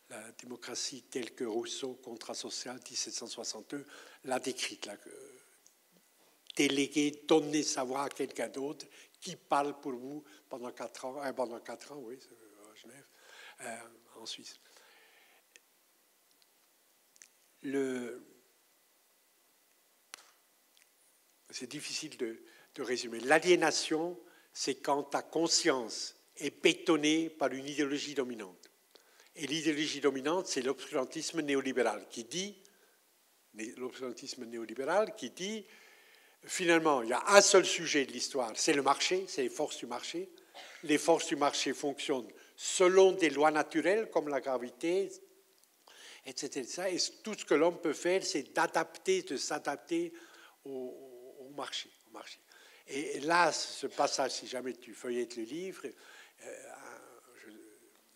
Speaker 1: La démocratie telle que Rousseau, Contrat social, 1762, l'a décrite. Déléguer, donner savoir à quelqu'un d'autre qui parle pour vous pendant 4 ans, pendant 4 ans, oui, à Genève, en Suisse. C'est difficile de résumer. L'aliénation, c'est quand ta conscience est bétonnée par une idéologie dominante. Et l'idéologie dominante, c'est l'obscurantisme néolibéral qui dit, finalement, il y a un seul sujet de l'histoire, c'est le marché, c'est les forces du marché. Les forces du marché fonctionnent selon des lois naturelles comme la gravité, etc. Et tout ce que l'homme peut faire, c'est de s'adapter au marché. Et là, ce passage, si jamais tu feuillettes le livre,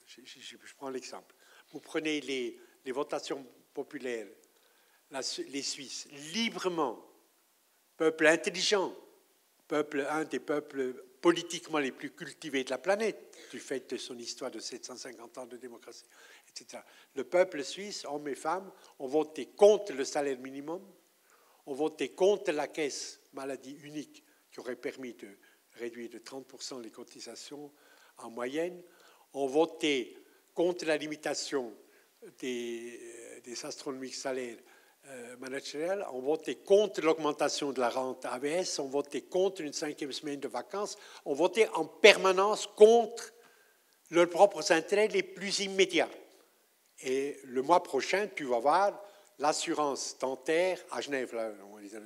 Speaker 1: je prends l'exemple. Vous prenez les votations populaires, les Suisses, librement, peuple intelligent, un des peuples politiquement les plus cultivés de la planète, du fait de son histoire de 750 ans de démocratie, etc. Le peuple suisse, hommes et femmes, ont voté contre le salaire minimum, ont voté contre la caisse maladie unique qui aurait permis de réduire de 30% les cotisations en moyenne, ont voté contre la limitation des astronomiques salaires managériels, ont voté contre l'augmentation de la rente AVS, ont voté contre une 5e semaine de vacances, ont voté en permanence contre leurs propres intérêts les plus immédiats. Et le mois prochain, tu vas voir, l'assurance dentaire à Genève, là, on va dire,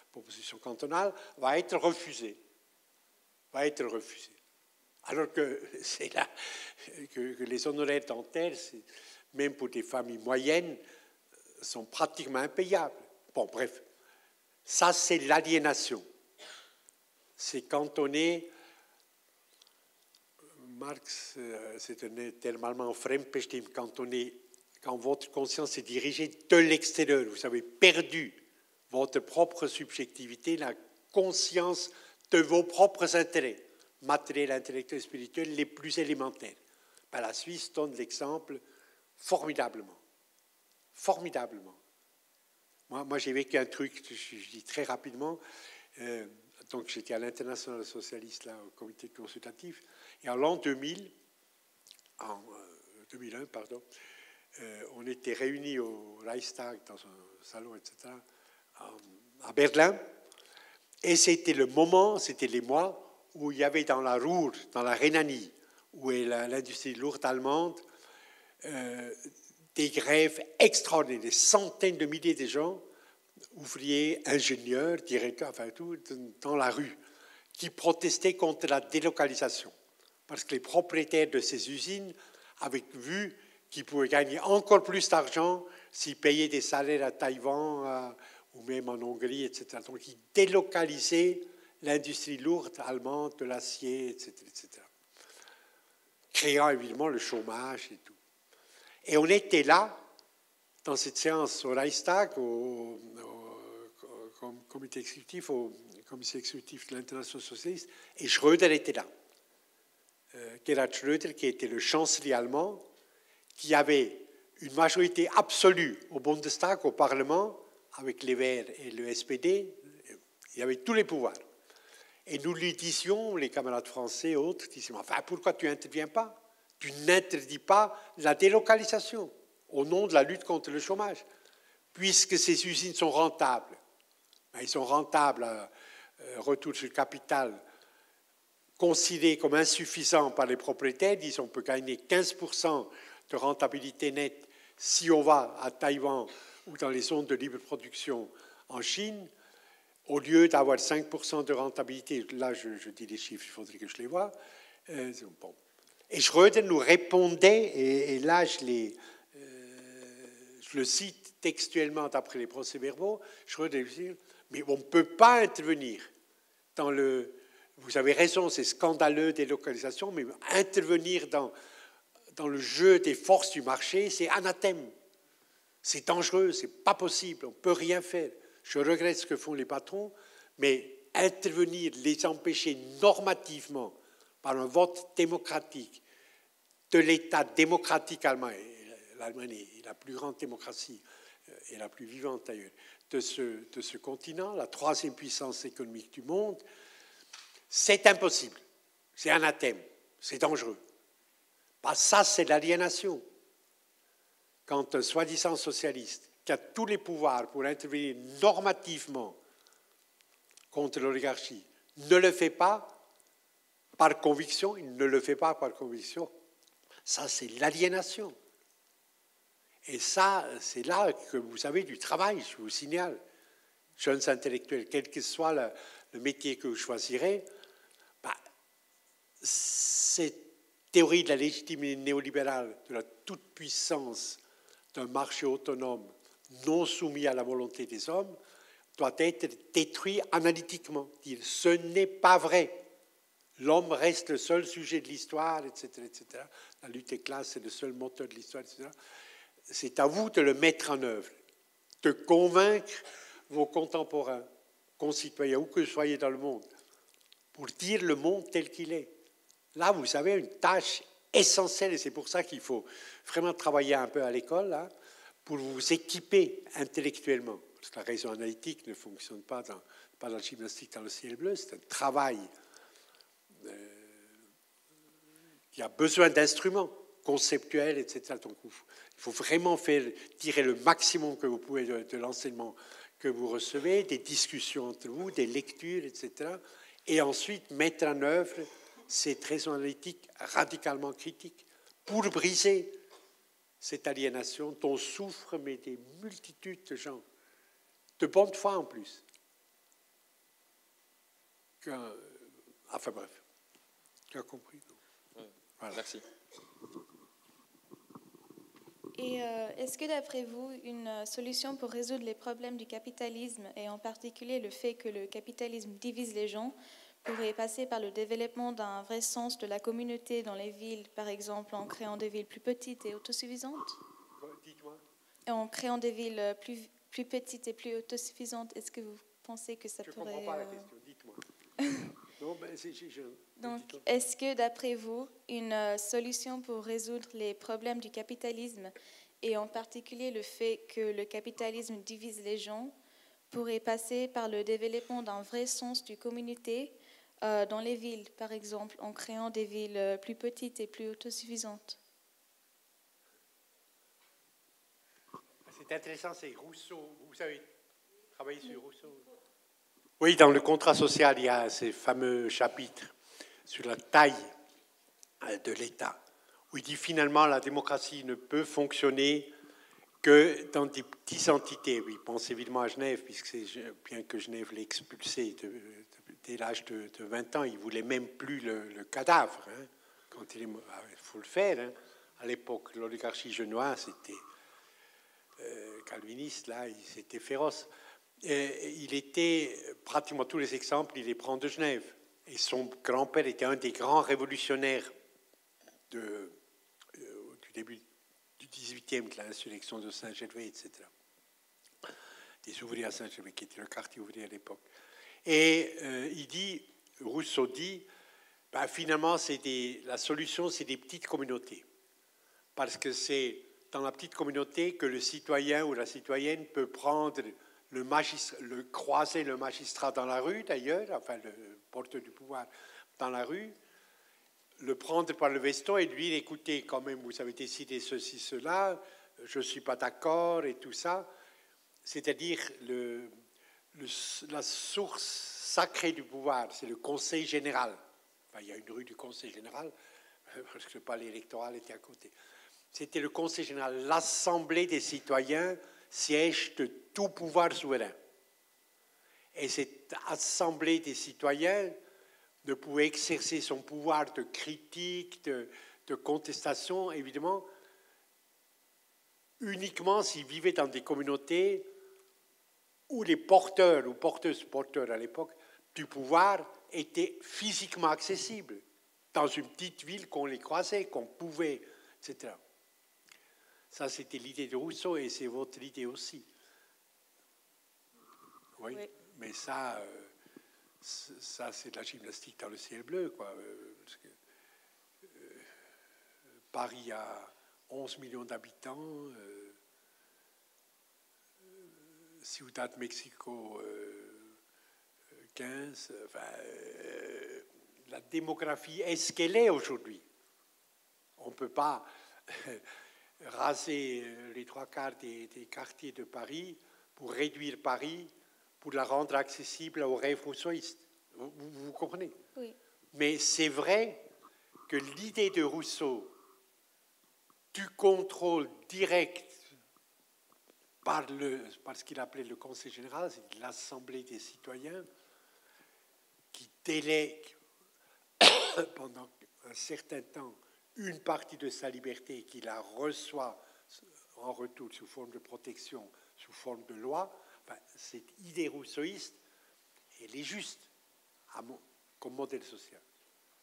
Speaker 1: proposition cantonale, va être refusée. Alors que c'est là que les honoraires dentaires, même pour des familles moyennes, sont pratiquement impayables. Bon, bref, ça c'est l'aliénation. C'est cantonné. Marx, c'est un terme allemand, Fremdbestimmt, quand votre conscience est dirigée de l'extérieur, vous avez perdu votre propre subjectivité, la conscience de vos propres intérêts, matériels, intellectuels, spirituels, les plus élémentaires. Ben, la Suisse donne l'exemple formidablement. Moi, j'ai vécu un truc, je dis très rapidement, donc j'étais à l'International socialiste, là, au comité consultatif, et en l'an 2001, on était réunis au Reichstag, dans un salon, etc., à Berlin, et c'était le moment, c'était les mois où il y avait dans la Ruhr, dans la Rhénanie, où est l'industrie lourde allemande, des grèves extraordinaires, des centaines de milliers de gens, ouvriers, ingénieurs, directeurs, enfin tout, dans la rue, qui protestaient contre la délocalisation. Parce que les propriétaires de ces usines avaient vu qu'ils pouvaient gagner encore plus d'argent s'ils payaient des salaires à Taïwan ou même en Hongrie, etc. Donc ils délocalisaient l'industrie lourde allemande, de l'acier, etc., etc. Créant évidemment le chômage et tout. Et on était là, dans cette séance au Reichstag, au comité exécutif, au comité exécutif de l'International socialiste, et Schröder était là. Gerhard Schröder, qui était le chancelier allemand, qui avait une majorité absolue au Bundestag, au Parlement, avec les Verts et le SPD, il avait tous les pouvoirs. Et nous lui disions, les camarades français et autres, disaient, enfin, pourquoi tu n'interviens pas? Tu n'interdis pas la délocalisation au nom de la lutte contre le chômage, puisque ces usines sont rentables. Ils sont rentables, retour sur le capital, considérés comme insuffisants par les propriétaires, disent on peut gagner 15% de rentabilité nette Si on va à Taïwan ou dans les zones de libre production en Chine, au lieu d'avoir 5% de rentabilité, là je dis les chiffres, il faudrait que je les voie, bon. Et Schröder nous répondait, et là je le cite textuellement d'après les procès-verbaux, Schröder disait, mais on ne peut pas intervenir dans le... Vous avez raison, c'est scandaleux, délocalisation, mais intervenir dans le jeu des forces du marché, c'est anathème. C'est dangereux, c'est pas possible, on ne peut rien faire. Je regrette ce que font les patrons, mais intervenir, les empêcher normativement par un vote démocratique de l'État démocratique allemand, l'Allemagne est la plus grande démocratie et la plus vivante d'ailleurs de ce continent, la troisième puissance économique du monde, c'est impossible, c'est anathème, c'est dangereux. Ça, c'est l'aliénation. Quand un soi-disant socialiste qui a tous les pouvoirs pour intervenir normativement contre l'oligarchie ne le fait pas par conviction, il ne le fait pas par conviction, ça c'est l'aliénation. Et ça, c'est là que vous avez du travail, je vous signale. Jeunes intellectuels, quel que soit le métier que vous choisirez, cette théorie de la légitimité néolibérale, de la toute-puissance d'un marché autonome non soumis à la volonté des hommes, doit être détruit analytiquement. Dire ce n'est pas vrai. L'homme reste le seul sujet de l'histoire, etc., etc. La lutte des classes, c'est le seul moteur de l'histoire, etc. C'est à vous de le mettre en œuvre, de convaincre vos contemporains, concitoyens, où que vous soyez dans le monde, pour dire le monde tel qu'il est. Là, vous avez une tâche essentielle, et c'est pour ça qu'il faut vraiment travailler un peu à l'école, là, pour vous équiper intellectuellement. Parce que la raison analytique ne fonctionne pas dans la gymnastique dans le ciel bleu, c'est un travail qui a besoin d'instruments conceptuels, etc. Donc, il faut vraiment tirer le maximum que vous pouvez de l'enseignement que vous recevez, des discussions entre vous, des lectures, etc. Et ensuite mettre en œuvre cette raison analytique radicalement critique pour briser cette aliénation dont souffrent mais des multitudes de gens, de bonne foi en plus. Enfin bref, tu as compris.
Speaker 7: Voilà. Merci.
Speaker 8: Et est-ce que d'après vous, une solution pour résoudre les problèmes du capitalisme, et en particulier le fait que le capitalisme divise les gens, pourrait passer par le développement d'un vrai sens de la communauté dans les villes, par exemple en créant des villes plus petites et autosuffisantes?
Speaker 1: Dites-moi.
Speaker 8: En créant des villes plus petites et plus autosuffisantes, est-ce que vous pensez que ça pourrait...
Speaker 1: Je ne comprends pas la question, dites-moi. Non,
Speaker 8: Donc, est-ce que d'après vous, une solution pour résoudre les problèmes du capitalisme, et en particulier le fait que le capitalisme divise les gens, pourrait passer par le développement d'un vrai sens du communauté dans les villes, par exemple, en créant des villes plus petites et plus autosuffisantes?
Speaker 1: C'est intéressant, c'est Rousseau. Vous avez travaillé sur Rousseau? Oui, dans le contrat social, il y a ces fameux chapitres sur la taille de l'État, où il dit finalement la démocratie ne peut fonctionner que dans des petites entités. Oui, il pense évidemment à Genève, puisque c'est bien que Genève l'ait expulsé dès l'âge de 20 ans, il ne voulait même plus le cadavre. Hein, quand il faut le faire. Hein. À l'époque, l'oligarchie genevoise, c'était calviniste, là, c'était féroce. Il était, pratiquement tous les exemples, il les prend de Genève. Et son grand-père était un des grands révolutionnaires du début du 18e, de l'insurrection de Saint-Gervais, etc. Des ouvriers à Saint-Gervais, qui était le quartier ouvrier à l'époque. Et Rousseau dit, finalement, la solution, c'est des petites communautés. Parce que c'est dans la petite communauté que le citoyen ou la citoyenne peut prendre croiser le magistrat dans la rue, d'ailleurs, enfin le porteur du pouvoir dans la rue, le prendre par le veston et lui écoutez, quand même, vous avez décidé ceci, cela, je ne suis pas d'accord et tout ça. C'est-à-dire la source sacrée du pouvoir, c'est le conseil général. Enfin, il y a une rue du conseil général, parce que le palais électoral était à côté. C'était le Conseil général, l'Assemblée des citoyens, siège de tout pouvoir souverain. Et cette Assemblée des citoyens ne pouvait exercer son pouvoir de critique, de contestation, évidemment, uniquement s'il vivait dans des communautés où les porteurs ou porteuses à l'époque du pouvoir étaient physiquement accessibles, dans une petite ville qu'on les croisait, qu'on pouvait, etc. Ça, c'était l'idée de Rousseau et c'est votre idée aussi. Oui, oui. Mais ça c'est de la gymnastique dans le ciel bleu, quoi. Parce que, Paris a 11 millions d'habitants, Ciudad Mexico 15. Enfin, la démographie est ce qu'elle est aujourd'hui. On ne peut pas raser les 3/4 des quartiers de Paris pour réduire Paris, pour la rendre accessible aux rêves rousseauistes. Vous comprenez?
Speaker 8: Oui.
Speaker 1: Mais c'est vrai que l'idée de Rousseau du contrôle direct par ce qu'il appelait le Conseil général, c'est l'Assemblée des citoyens, qui délègue pendant un certain temps une partie de sa liberté et qui la reçoit en retour sous forme de protection, sous forme de loi. Enfin, cette idée rousseauiste, elle est juste comme modèle social.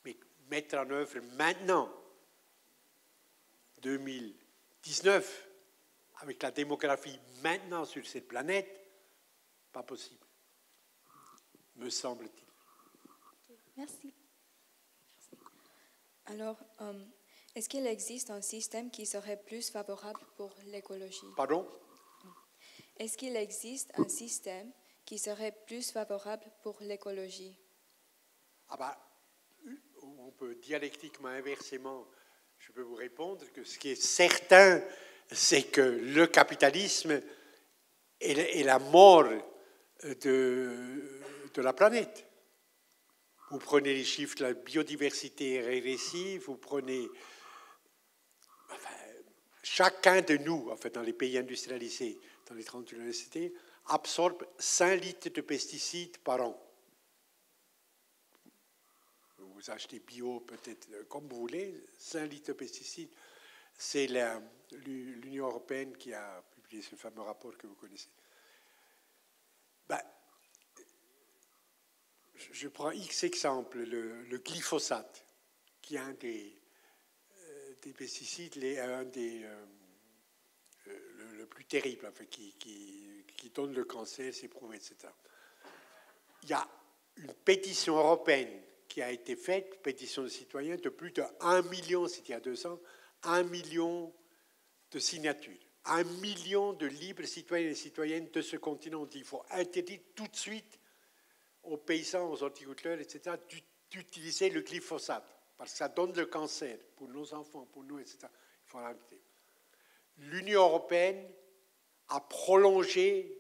Speaker 1: Mais mettre en œuvre maintenant, 2019, avec la démographie maintenant sur cette planète, pas possible, me semble-t-il.
Speaker 8: Merci. Alors, est-ce qu'il existe un système qui serait plus favorable pour l'écologie?
Speaker 1: Pardon?
Speaker 8: Est-ce qu'il existe un système qui serait plus favorable pour l'écologie?
Speaker 1: Ah ben, on peut dialectiquement, inversement, je peux vous répondre que ce qui est certain, c'est que le capitalisme est la mort de la planète. Vous prenez les chiffres de la biodiversité régressive, vous prenez... Enfin, chacun de nous, en fait, dans les pays industrialisés, dans les 30 universités, absorbe 5 litres de pesticides par an. Vous achetez bio peut-être comme vous voulez, 5 litres de pesticides. C'est l'Union européenne qui a publié ce fameux rapport que vous connaissez. Ben, je prends X exemples, le glyphosate, qui est un des pesticides, le plus terrible, enfin, qui donne le cancer, c'est prouvé, etc. Il y a une pétition européenne qui a été faite, pétition de citoyens, de plus de 1 million, c'était il y a 2 ans, 1 million de signatures. 1 million de libres citoyens et citoyennes de ce continent. Il faut interdire tout de suite aux paysans, aux horticulteurs, etc., d'utiliser le glyphosate, parce que ça donne le cancer pour nos enfants, pour nous, etc. Il faut arrêter. L'Union européenne a prolongé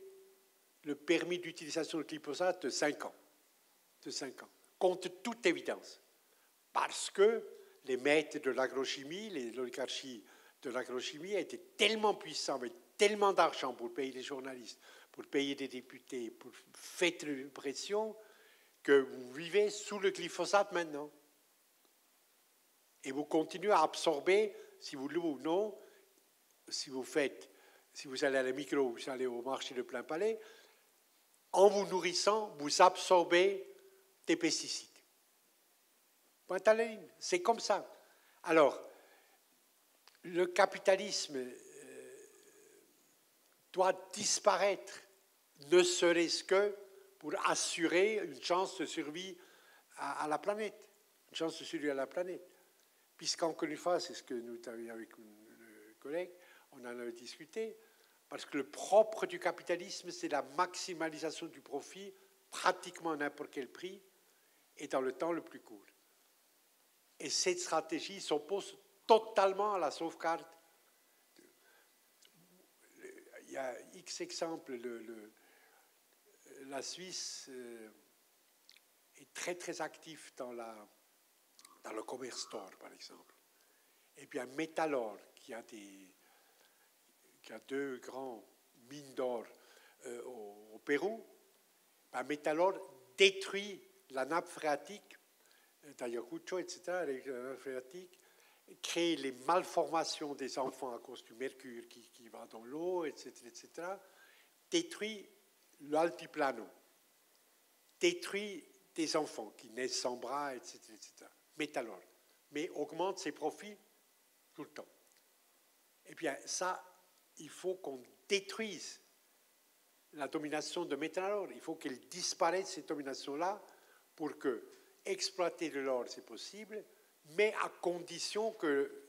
Speaker 1: le permis d'utilisation du glyphosate de 5 ans. De 5 ans, contre toute évidence. Parce que les maîtres de l'agrochimie, les oligarchies de l'agrochimie étaient tellement puissants, avaient tellement d'argent pour payer les journalistes, pour payer des députés, pour faire une pression, que vous vivez sous le glyphosate maintenant. Et vous continuez à absorber, si vous le voulez ou non, si vous allez à la micro, vous allez au marché de plein palais, en vous nourrissant, vous absorbez des pesticides. Point à la ligne, c'est comme ça. Alors, le capitalisme doit disparaître, ne serait-ce que pour assurer une chance de survie à la planète. Une chance de survie à la planète. Puisqu'encore une fois, c'est ce que nous avions avec le collègue, on en a discuté, parce que le propre du capitalisme, c'est la maximalisation du profit, pratiquement à n'importe quel prix, et dans le temps le plus court. Et cette stratégie s'oppose totalement à la sauvegarde. Il y a X exemples. La Suisse est très très active dans le commerce d'or, par exemple. Et bien Métalor, qui a 2 grands mines d'or au Pérou, ben Métalor détruit la nappe phréatique d'Ayacucho, etc., la nappe phréatique, crée les malformations des enfants à cause du mercure qui va dans l'eau, etc., détruit l'altiplano, détruit des enfants qui naissent sans bras, etc., Métalor, mais augmente ses profits tout le temps. Eh bien, ça, il faut qu'on détruise la domination de Métalor. Il faut qu'elle disparaisse, cette domination-là, pour que exploiter de l'or, c'est possible, mais à condition que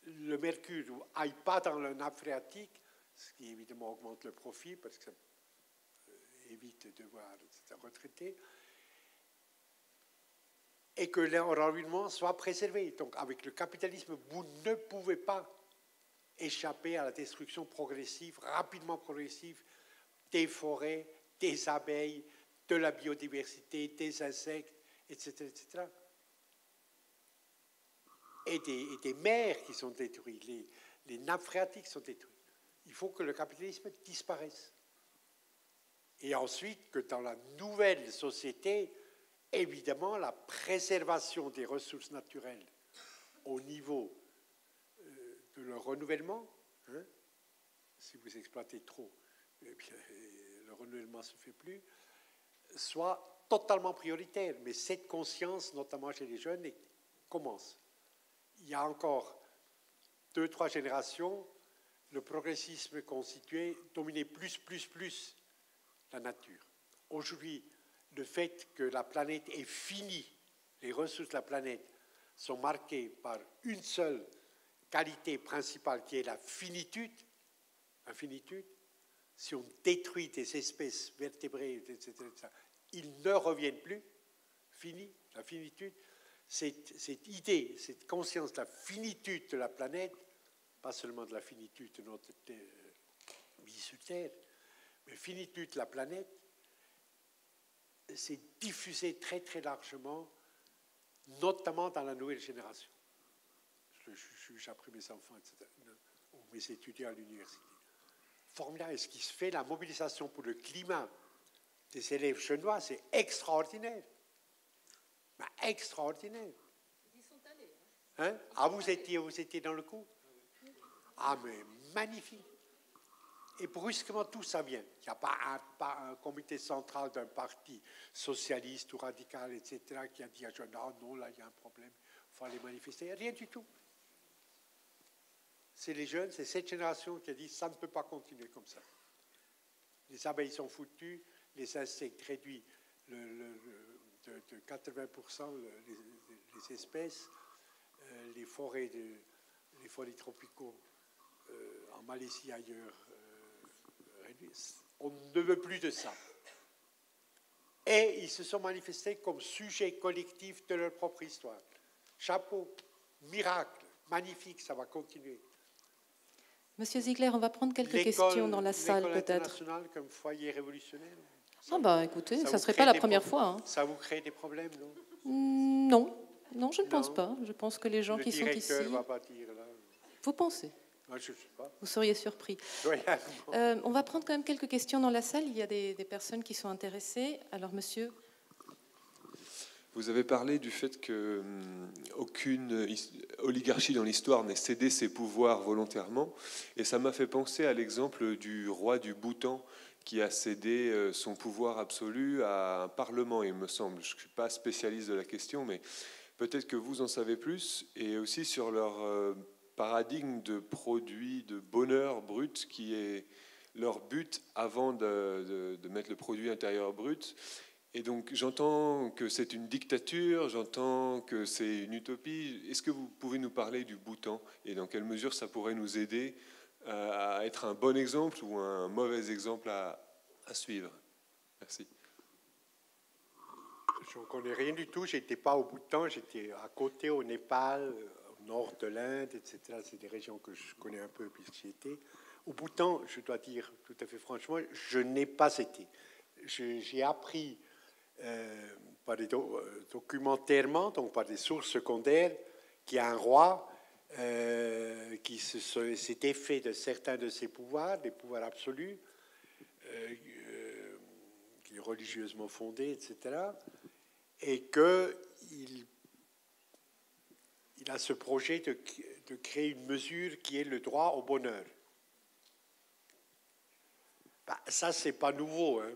Speaker 1: le mercure n'aille pas dans la nappe phréatique, ce qui évidemment augmente le profit, parce que ça évite de devoir retraiter, et que l'environnement soit préservé. Donc avec le capitalisme, vous ne pouvez pas échapper à la destruction progressive, rapidement progressive, des forêts, des abeilles, de la biodiversité, des insectes, etc., etc. Et des mers qui sont détruites, les nappes phréatiques sont détruites. Il faut que le capitalisme disparaisse. Et ensuite, que dans la nouvelle société, évidemment, la préservation des ressources naturelles au niveau de leur renouvellement, hein, si vous exploitez trop, eh bien, le renouvellement ne se fait plus, soit totalement prioritaire. Mais cette conscience, notamment chez les jeunes, commence. Il y a encore 2-3 générations, le progressisme constituait, dominait plus la nature. Aujourd'hui, le fait que la planète est finie, les ressources de la planète sont marquées par une seule qualité principale qui est la finitude. Si on détruit des espèces vertébrées, etc., ils ne reviennent plus. Fini, la finitude. Cette idée, cette conscience de la finitude de la planète, pas seulement de la finitude de notre vie sur Terre, mais finitude de la planète, s'est diffusée très très largement, notamment dans la nouvelle génération. J'ai appris mes enfants, etc., ou mes étudiants à l'université. Formidable. Et ce qui se fait, la mobilisation pour le climat des élèves chinois, c'est extraordinaire. Ben, extraordinaire.
Speaker 9: Ils sont allés.
Speaker 1: Hein? Ah, vous étiez dans le coup? Ah, mais magnifique. Et brusquement, tout ça vient. Il n'y a pas un comité central d'un parti socialiste ou radical, etc., qui a dit à Jean, non, là, il y a un problème, il faut aller manifester. Rien du tout. C'est les jeunes, c'est cette génération qui a dit, ça ne peut pas continuer comme ça. Les abeilles sont foutues, les insectes réduits de 80% les espèces, les forêts tropicaux en Malaisie ailleurs réduits. On ne veut plus de ça. Et ils se sont manifestés comme sujets collectifs de leur propre histoire. Chapeau, miracle, magnifique, ça va continuer.
Speaker 9: Monsieur Ziegler, on va prendre quelques questions dans la salle peut-être.
Speaker 1: L'école internationale comme foyer révolutionnaire.
Speaker 9: Ah bah écoutez, ça ne serait pas la première fois. Hein.
Speaker 1: Ça vous crée des problèmes, non?
Speaker 9: Non, je ne pense pas. Je pense que les gens qui sont ici...
Speaker 1: Le directeur va pas dire là.
Speaker 9: Vous pensez?
Speaker 1: Moi, je ne sais pas.
Speaker 9: Vous seriez surpris. On va prendre quand même quelques questions dans la salle. Il y a des personnes qui sont intéressées. Alors, monsieur...
Speaker 10: Vous avez parlé du fait qu'aucune oligarchie dans l'histoire n'ait cédé ses pouvoirs volontairement. Et ça m'a fait penser à l'exemple du roi du Bhoutan qui a cédé son pouvoir absolu à un parlement, il me semble. Je ne suis pas spécialiste de la question, mais peut-être que vous en savez plus. Et aussi sur leur paradigme de produit, de bonheur brut, qui est leur but avant de mettre le produit intérieur brut. Et donc, j'entends que c'est une dictature, j'entends que c'est une utopie. Est-ce que vous pouvez nous parler du Bhoutan et dans quelle mesure ça pourrait nous aider à être un bon exemple ou un mauvais exemple à suivre? Merci.
Speaker 1: Je ne connais rien du tout. Je n'étais pas au Bhoutan, j'étais à côté au Népal, au nord de l'Inde, etc. C'est des régions que je connais un peu puisque j'y étais. Au Bhoutan, je dois dire tout à fait franchement, je n'ai pas été. J'ai appris par des documentairement, donc par des sources secondaires, qu'il y a un roi qui s'est défait de certains de ses pouvoirs, des pouvoirs absolus, qui est religieusement fondé, etc., et qu'il a ce projet de créer une mesure qui est le droit au bonheur. Bah, ça, c'est pas nouveau. Hein.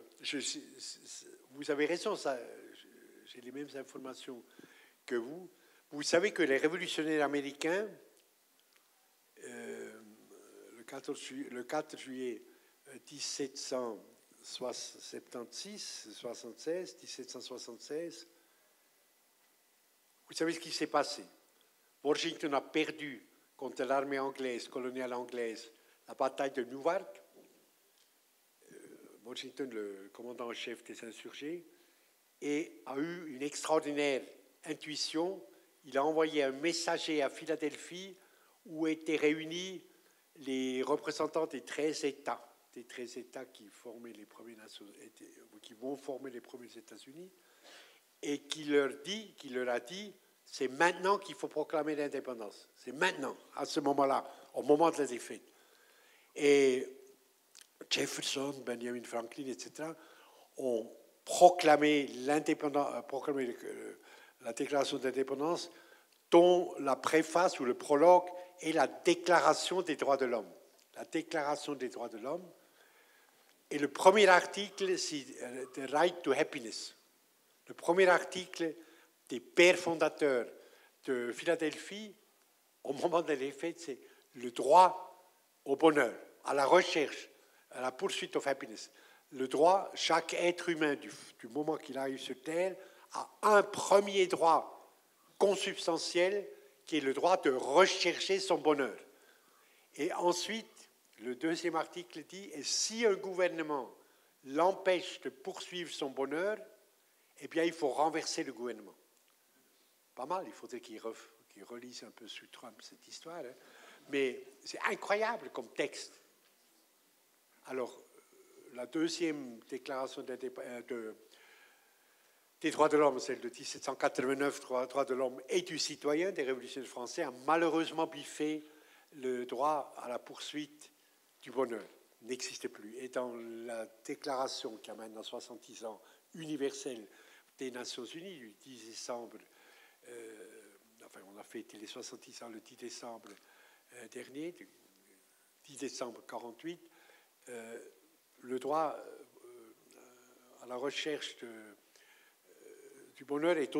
Speaker 1: Vous avez raison, j'ai les mêmes informations que vous. Vous savez que les révolutionnaires américains, le 4 juillet 1776, vous savez ce qui s'est passé. Washington a perdu contre l'armée anglaise, coloniale anglaise, la bataille de Newark. Washington, le commandant en chef des insurgés, et a eu une extraordinaire intuition. Il a envoyé un messager à Philadelphie où étaient réunis les représentants des 13 États qui formaient les premiers qui vont former les premiers États-Unis, et qui leur a dit, c'est maintenant qu'il faut proclamer l'indépendance. C'est maintenant, à ce moment-là, au moment de la défaite. Et Jefferson, Benjamin Franklin, etc., ont proclamé la déclaration d'indépendance, dont la préface ou le prologue est la Déclaration des droits de l'homme. La Déclaration des droits de l'homme. Et le premier article, c'est The Right to Happiness. Le premier article des pères fondateurs de Philadelphie, au moment de l'effet, c'est le droit au bonheur, à la recherche, à la poursuite of happiness. Le droit, chaque être humain, du moment qu'il arrive sur Terre, a un premier droit consubstantiel qui est le droit de rechercher son bonheur. Et ensuite, le deuxième article dit, et si un gouvernement l'empêche de poursuivre son bonheur, eh bien, il faut renverser le gouvernement. Pas mal, il faudrait qu'il relise un peu sous Trump cette histoire. Hein. Mais c'est incroyable comme texte. Alors, la deuxième déclaration des droits de l'homme, celle de 1789, droits de l'homme et du citoyen des révolutionnaires français, a malheureusement biffé le droit à la poursuite du bonheur. N'existait plus. Et dans la déclaration qui a maintenant 70 ans, universelle des Nations Unies, du 10 décembre, on a fêté les 70 ans le 10 décembre dernier, 10 décembre 48, le droit à la recherche du bonheur est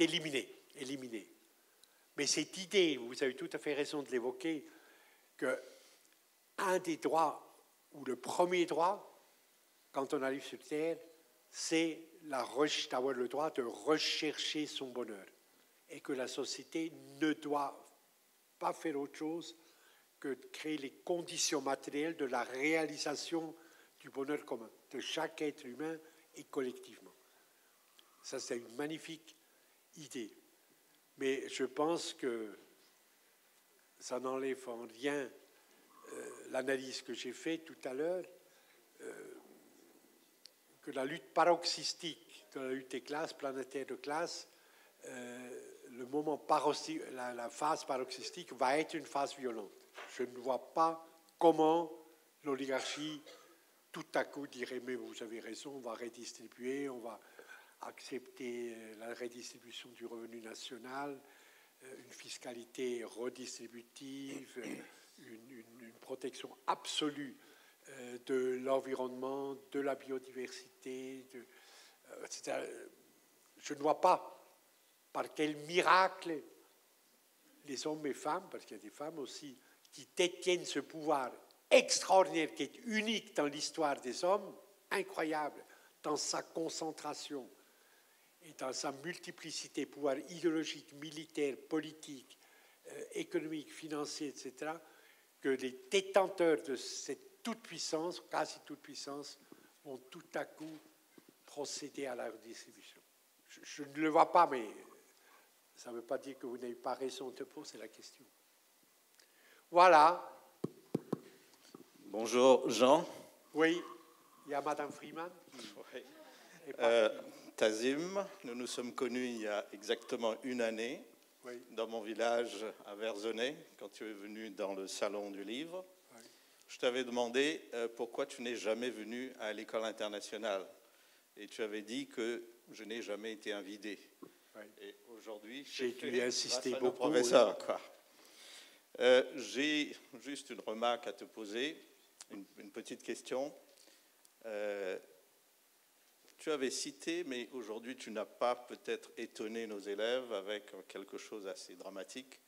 Speaker 1: éliminé. Mais cette idée, vous avez tout à fait raison de l'évoquer, qu'un des droits, ou le premier droit, quand on arrive sur Terre, c'est d'avoir le droit de rechercher son bonheur. Et que la société ne doit pas faire autre chose que de créer les conditions matérielles de la réalisation du bonheur commun, de chaque être humain et collectivement. Ça, c'est une magnifique idée. Mais je pense que ça n'enlève en rien l'analyse que j'ai faite tout à l'heure, que la lutte paroxystique de la lutte des classes, planétaire de classe, la phase paroxystique va être une phase violente. Je ne vois pas comment l'oligarchie, tout à coup, dirait « mais vous avez raison, on va redistribuer, on va accepter la redistribution du revenu national, une fiscalité redistributive, une protection absolue de l'environnement, de la biodiversité, etc. » Je ne vois pas par quel miracle les hommes et femmes, parce qu'il y a des femmes aussi, qui détiennent ce pouvoir extraordinaire, qui est unique dans l'histoire des hommes, incroyable, dans sa concentration et dans sa multiplicité, pouvoir idéologique, militaire, politique, économique, financier, etc., que les détenteurs de cette toute-puissance, quasi toute-puissance, vont tout à coup procéder à la redistribution. Je ne le vois pas, mais ça ne veut pas dire que vous n'avez pas raison de poser la question. Voilà.
Speaker 11: Bonjour, Jean.
Speaker 1: Oui, il y a Madame Freeman.
Speaker 11: Tazim, nous nous sommes connus il y a exactement une année. dans mon village à Verzenay, quand tu es venu dans le salon du livre. Oui. Je t'avais demandé pourquoi tu n'es jamais venu à l'école internationale. Et tu avais dit que je n'ai jamais été invité. Oui. Et aujourd'hui,
Speaker 1: j'ai dû insister beaucoup.
Speaker 11: Professeur, quoi. J'ai juste une remarque à te poser, une petite question. Tu avais cité, mais aujourd'hui tu n'as pas peut-être étonné nos élèves avec quelque chose d'assez dramatique.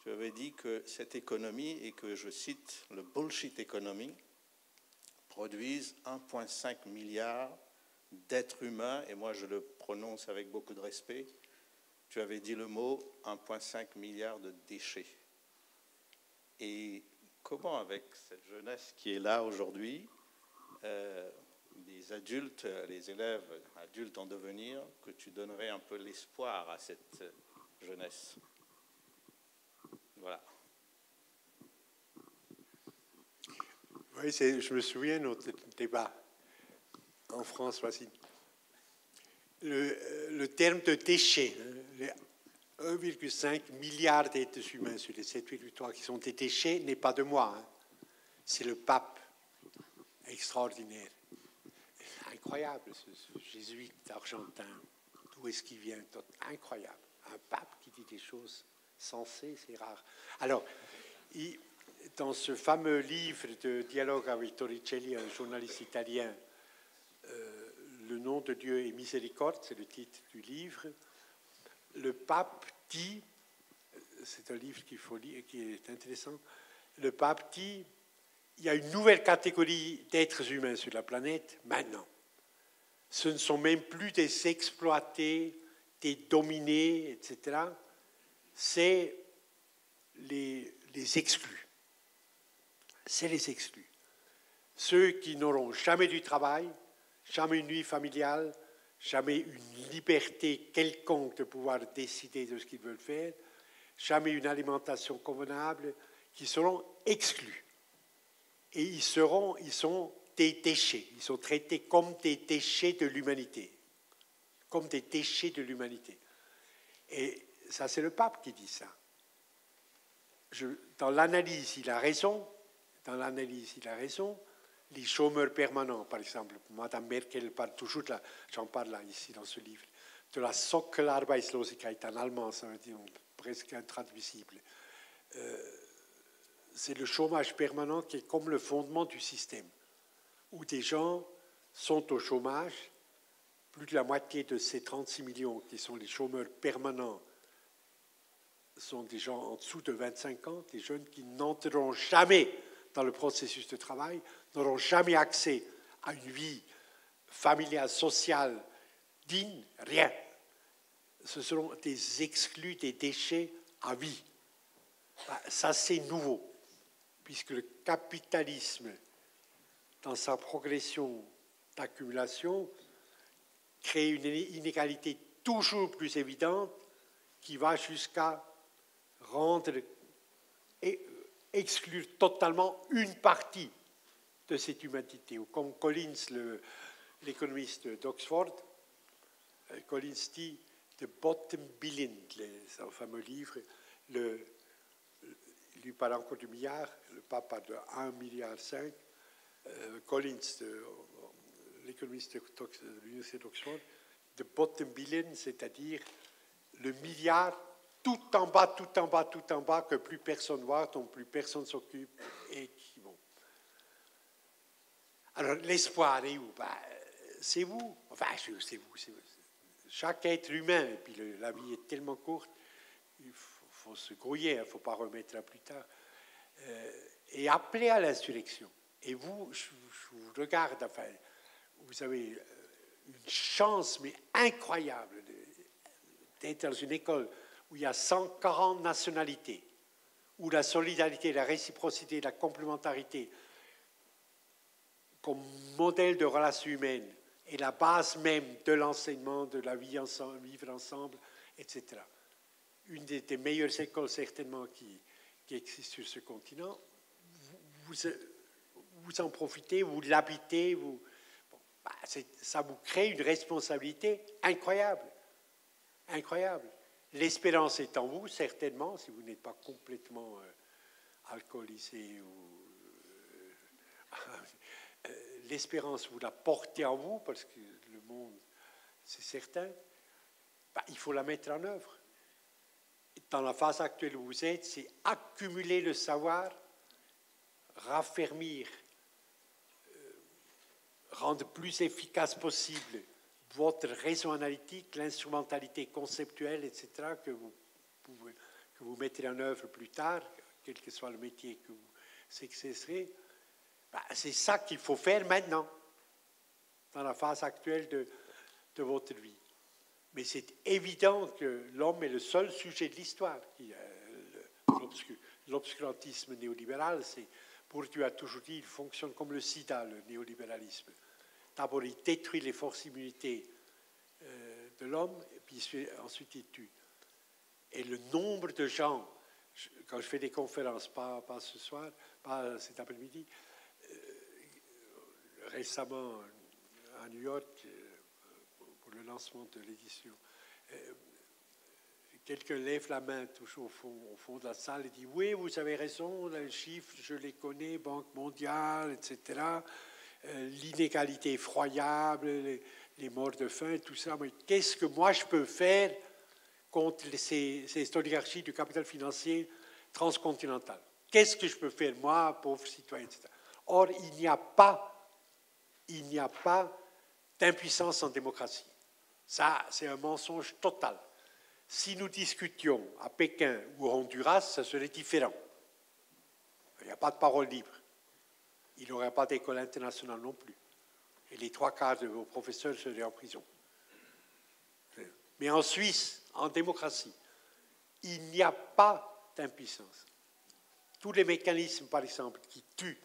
Speaker 11: Tu avais dit que cette économie, et que je cite le bullshit economy, produisent 1,5 milliard d'êtres humains, et moi je le prononce avec beaucoup de respect. Tu avais dit le mot 1,5 milliard de déchets. Et comment, avec cette jeunesse qui est là aujourd'hui, les adultes, les élèves adultes en devenir, que tu donnerais un peu l'espoir à cette jeunesse? Voilà.
Speaker 1: Oui, je me souviens de notre débat en France, voici. Le terme de déchets, 1,5 milliard d'êtres humains sur les 7,3 qui sont des déchets, n'est pas de moi. Hein. C'est le pape extraordinaire. Incroyable, ce jésuite argentin. D'où est-ce qu'il vient? Incroyable. Un pape qui dit des choses sensées, c'est rare. Alors, dans ce fameux livre de dialogue avec Torricelli, un journaliste italien, Le nom de Dieu est miséricorde, c'est le titre du livre. Le pape dit, c'est un livre qu'il faut lire, qui est intéressant, le pape dit, il y a une nouvelle catégorie d'êtres humains sur la planète maintenant. Ce ne sont même plus des exploités, des dominés, etc. C'est les exclus. C'est les exclus. Ceux qui n'auront jamais du travail, jamais une vie familiale, jamais une liberté quelconque de pouvoir décider de ce qu'ils veulent faire, jamais une alimentation convenable, qui seront exclus. Et ils sont des déchets. Ils sont traités comme des déchets de l'humanité. Comme des déchets de l'humanité. Et ça, c'est le pape qui dit ça. Dans l'analyse, il a raison. Dans l'analyse, il a raison. Les chômeurs permanents, par exemple, Madame Merkel parle toujours, j'en parle là, ici dans ce livre, de la Sockelarbeitslosigkeit en allemand, ça veut dire presque intraduisible. C'est le chômage permanent qui est comme le fondement du système, où des gens sont au chômage, plus de la moitié de ces 36 millions qui sont les chômeurs permanents sont des gens en dessous de 25 ans, des jeunes qui n'entreront jamais dans le processus de travail, n'auront jamais accès à une vie familiale, sociale, digne, rien. Ce seront des exclus, des déchets à vie. Ça, c'est nouveau, puisque le capitalisme, dans sa progression d'accumulation, crée une inégalité toujours plus évidente qui va jusqu'à rendre et exclure totalement une partie de cette humanité. Ou comme Collins, l'économiste d'Oxford, Collins dit « The bottom billion », son fameux livre, il lui parle encore du milliard, le pape parle de 1,5 milliard. Collins, l'économiste de l'Université d'Oxford, « The bottom billion », c'est-à-dire le milliard tout en bas, tout en bas, tout en bas, que plus personne voit, dont plus personne s'occupe, et qui vont. Alors, l'espoir est où? C'est vous. Enfin, c'est vous. Chaque être humain, et puis la vie est tellement courte, il faut se grouiller, il ne faut pas remettre là plus tard, et appeler à l'insurrection. Et vous, je vous regarde, enfin, vous avez une chance, mais incroyable, d'être dans une école où il y a 140 nationalités, où la solidarité, la réciprocité, la complémentarité, comme modèle de relations humaines, est la base même de l'enseignement, de la vie ensemble, vivre ensemble, etc. Une des meilleures écoles, certainement, qui existent sur ce continent. Vous en profitez, vous l'habitez, ça vous crée une responsabilité incroyable. Incroyable. L'espérance est en vous, certainement, si vous n'êtes pas complètement alcoolisé ou... l'espérance, vous la portez en vous, parce que le monde, c'est certain. Il faut la mettre en œuvre. Dans la phase actuelle où vous êtes, c'est accumuler le savoir, raffermir, rendre plus efficace possible votre raison analytique, l'instrumentalité conceptuelle, etc., que vous mettrez en œuvre plus tard, quel que soit le métier que vous exercerez. C'est ça qu'il faut faire maintenant, dans la phase actuelle de votre vie. Mais c'est évident que l'homme est le seul sujet de l'histoire. L'obscurantisme néolibéral, c'est, Bourdieu a toujours dit, il fonctionne comme le sida, le néolibéralisme. D'abord, il détruit les forces immunitaires de l'homme, et puis ensuite il tue. Et le nombre de gens, quand je fais des conférences, pas ce soir, pas cet après-midi, récemment à New York, pour le lancement de l'édition, quelqu'un lève la main toujours au fond de la salle et dit « Oui, vous avez raison, les chiffres, je les connais, Banque mondiale, etc. L'inégalité effroyable, les morts de faim, tout ça. Mais qu'est-ce que moi je peux faire contre ces oligarchies du capital financier transcontinental? Qu'est-ce que je peux faire, moi, pauvre citoyen, etc. » Or, il n'y a pas d'impuissance en démocratie. Ça, c'est un mensonge total. Si nous discutions à Pékin ou à Honduras, ça serait différent. Il n'y a pas de parole libre. Il n'y aurait pas d'école internationale non plus. Et les 3/4 de vos professeurs seraient en prison. Mais en Suisse, en démocratie, il n'y a pas d'impuissance. Tous les mécanismes, par exemple, qui tuent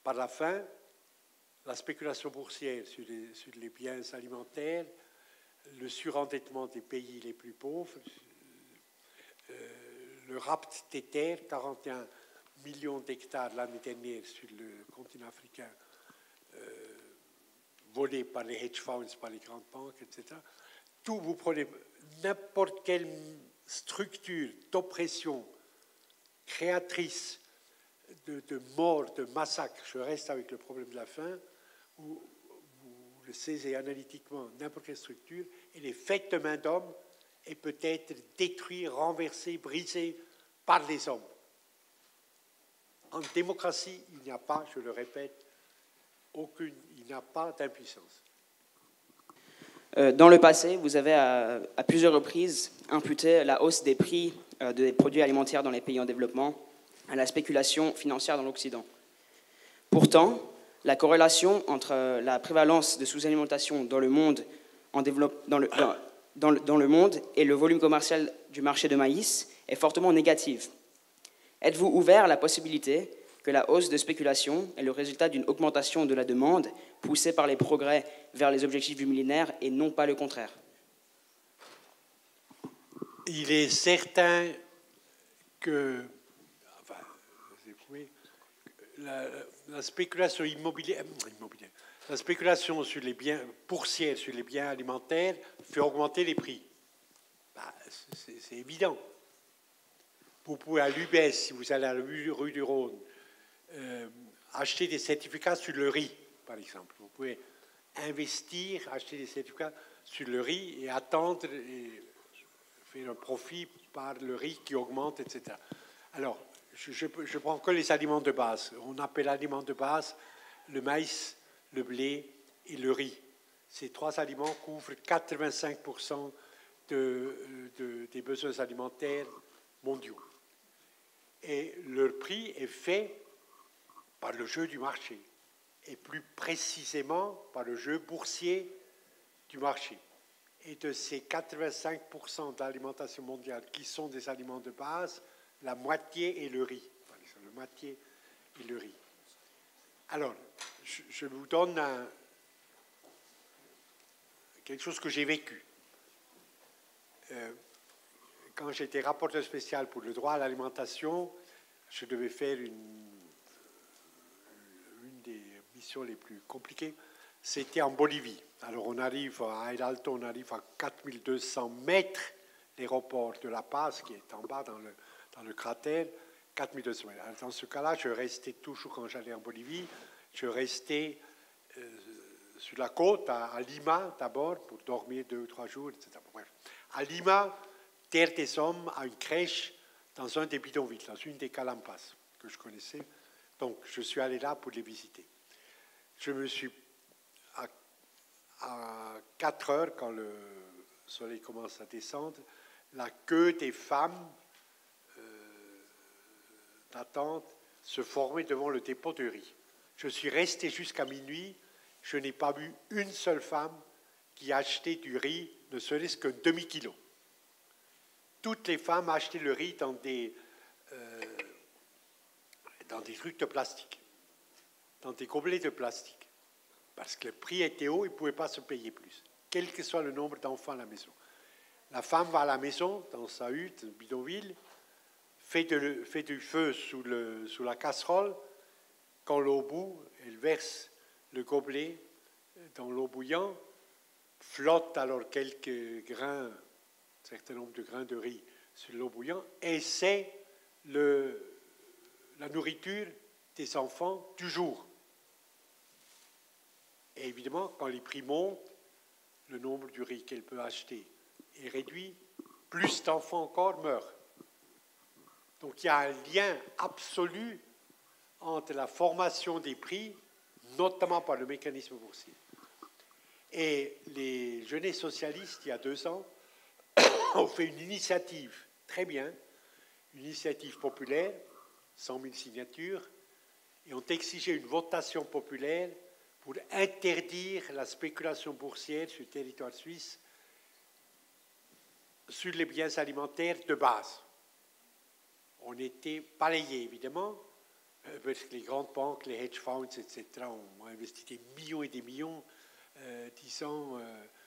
Speaker 1: par la faim, la spéculation boursière sur les biens alimentaires, le surendettement des pays les plus pauvres, le rapt des terres, 41 millions d'hectares l'année dernière sur le continent africain, volés par les hedge funds, par les grandes banques, etc. Tout, vous prenez n'importe quelle structure d'oppression créatrice de morts, de massacres, je reste avec le problème de la faim, où vous le saisissez analytiquement, n'importe quelle structure, elle est faite de main d'homme et peut être détruite, renversée, brisée par les hommes. En démocratie, il n'y a pas, je le répète, il n'y a pas d'impuissance.
Speaker 12: Dans le passé, vous avez à plusieurs reprises imputé la hausse des prix des produits alimentaires dans les pays en développement à la spéculation financière dans l'Occident. Pourtant, la corrélation entre la prévalence de sous-alimentation dans le monde, dans le monde et le volume commercial du marché de maïs est fortement négative. Êtes-vous ouvert à la possibilité que la hausse de spéculation est le résultat d'une augmentation de la demande poussée par les progrès vers les objectifs du millénaire et non pas le contraire?
Speaker 1: Il est certain que la spéculation immobilière, la spéculation sur les biens boursières, sur les biens alimentaires, fait augmenter les prix. C'est évident. Vous pouvez à l'UBS, si vous allez à la rue du Rhône, acheter des certificats sur le riz, par exemple. Vous pouvez investir, acheter des certificats sur le riz et attendre et faire un profit par le riz qui augmente, etc. Alors, je prends que les aliments de base. On appelle aliments de base le maïs, le blé et le riz. Ces trois aliments couvrent 85% des besoins alimentaires mondiaux. Et leur prix est fait par le jeu du marché, et plus précisément par le jeu boursier du marché. Et de ces 85% d'alimentation mondiale qui sont des aliments de base, la moitié est le riz. La moitié est le riz. Alors, je vous donne quelque chose que j'ai vécu. Quand j'étais rapporteur spécial pour le droit à l'alimentation, je devais faire une des missions les plus compliquées. C'était en Bolivie. Alors on arrive à El Alto, on arrive à 4200 mètres l'aéroport de La Paz, qui est en bas dans le cratère, 4200 mètres. Dans ce cas-là, je restais toujours, quand j'allais en Bolivie, je restais sur la côte, à Lima d'abord, pour dormir 2 ou 3 jours, etc. Bref. À Lima, Terre des Hommes a une crèche dans un des bidonvilles, dans une des Calampas, que je connaissais. Donc, je suis allé là pour les visiter. Je me suis, à 4 heures, quand le soleil commence à descendre, la queue des femmes d'attente se formait devant le dépôt de riz. Je suis resté jusqu'à minuit. Je n'ai pas vu une seule femme qui achetait du riz, ne serait-ce qu'un demi-kilo. Toutes les femmes achetaient le riz dans des trucs de plastique, dans des gobelets de plastique, parce que le prix était haut, ils ne pouvaient pas se payer plus, quel que soit le nombre d'enfants à la maison. La femme va à la maison, dans sa hutte, bidonville, fait du feu sous la casserole. Quand l'eau bout, elle verse le gobelet dans l'eau bouillante, flotte alors quelques grains, un certain nombre de grains de riz sur l'eau bouillante, et c'est la nourriture des enfants du jour. Et évidemment, quand les prix montent, le nombre du riz qu'elle peut acheter est réduit, plus d'enfants encore meurent. Donc il y a un lien absolu entre la formation des prix, notamment par le mécanisme boursier. Et les jeunesses socialistes, il y a 2 ans, ont fait une initiative très bien, une initiative populaire, 100 000 signatures, et ont exigé une votation populaire pour interdire la spéculation boursière sur le territoire suisse sur les biens alimentaires de base. On était balayés, évidemment, parce que les grandes banques, les hedge funds, etc., ont investi des millions et des millions, disant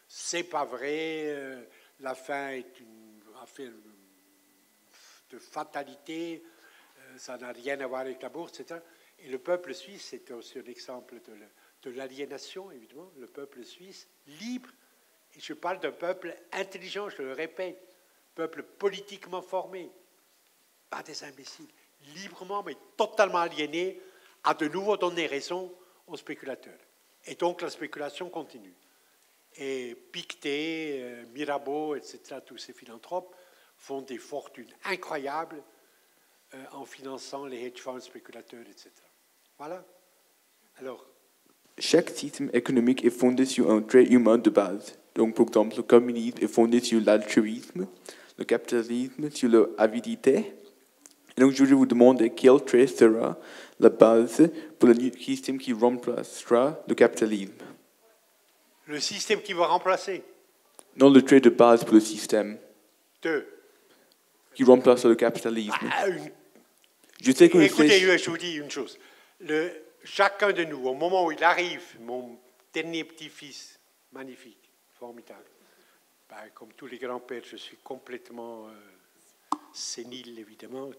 Speaker 1: c'est pas vrai, la faim est une affaire de fatalité, ça n'a rien à voir avec la bourse, etc. Et le peuple suisse, c'est aussi un exemple de l'aliénation, évidemment, le peuple suisse, libre, et je parle d'un peuple intelligent, je le répète, peuple politiquement formé, pas des imbéciles, librement, mais totalement aliéné, a de nouveau donné raison aux spéculateurs. Et donc la spéculation continue. Et Pictet, Mirabeau, etc., tous ces philanthropes font des fortunes incroyables en finançant les hedge funds spéculateurs, etc. Voilà. Alors.
Speaker 13: Chaque système économique est fondé sur un trait humain de base. Donc, par exemple, le communisme est fondé sur l'altruisme, le capitalisme sur l'avidité. Et donc, je voudrais vous demander quel trait sera la base pour le système qui remplacera le capitalisme.
Speaker 1: Le système qui va remplacer?
Speaker 13: Non, le trait de base pour le système. Qui remplace le capitalisme. Je sais que
Speaker 1: écoutez, je vous dis une chose. Chacun de nous, au moment où il arrive, mon dernier petit-fils, magnifique, formidable, comme tous les grands-pères, je suis complètement sénile, évidemment,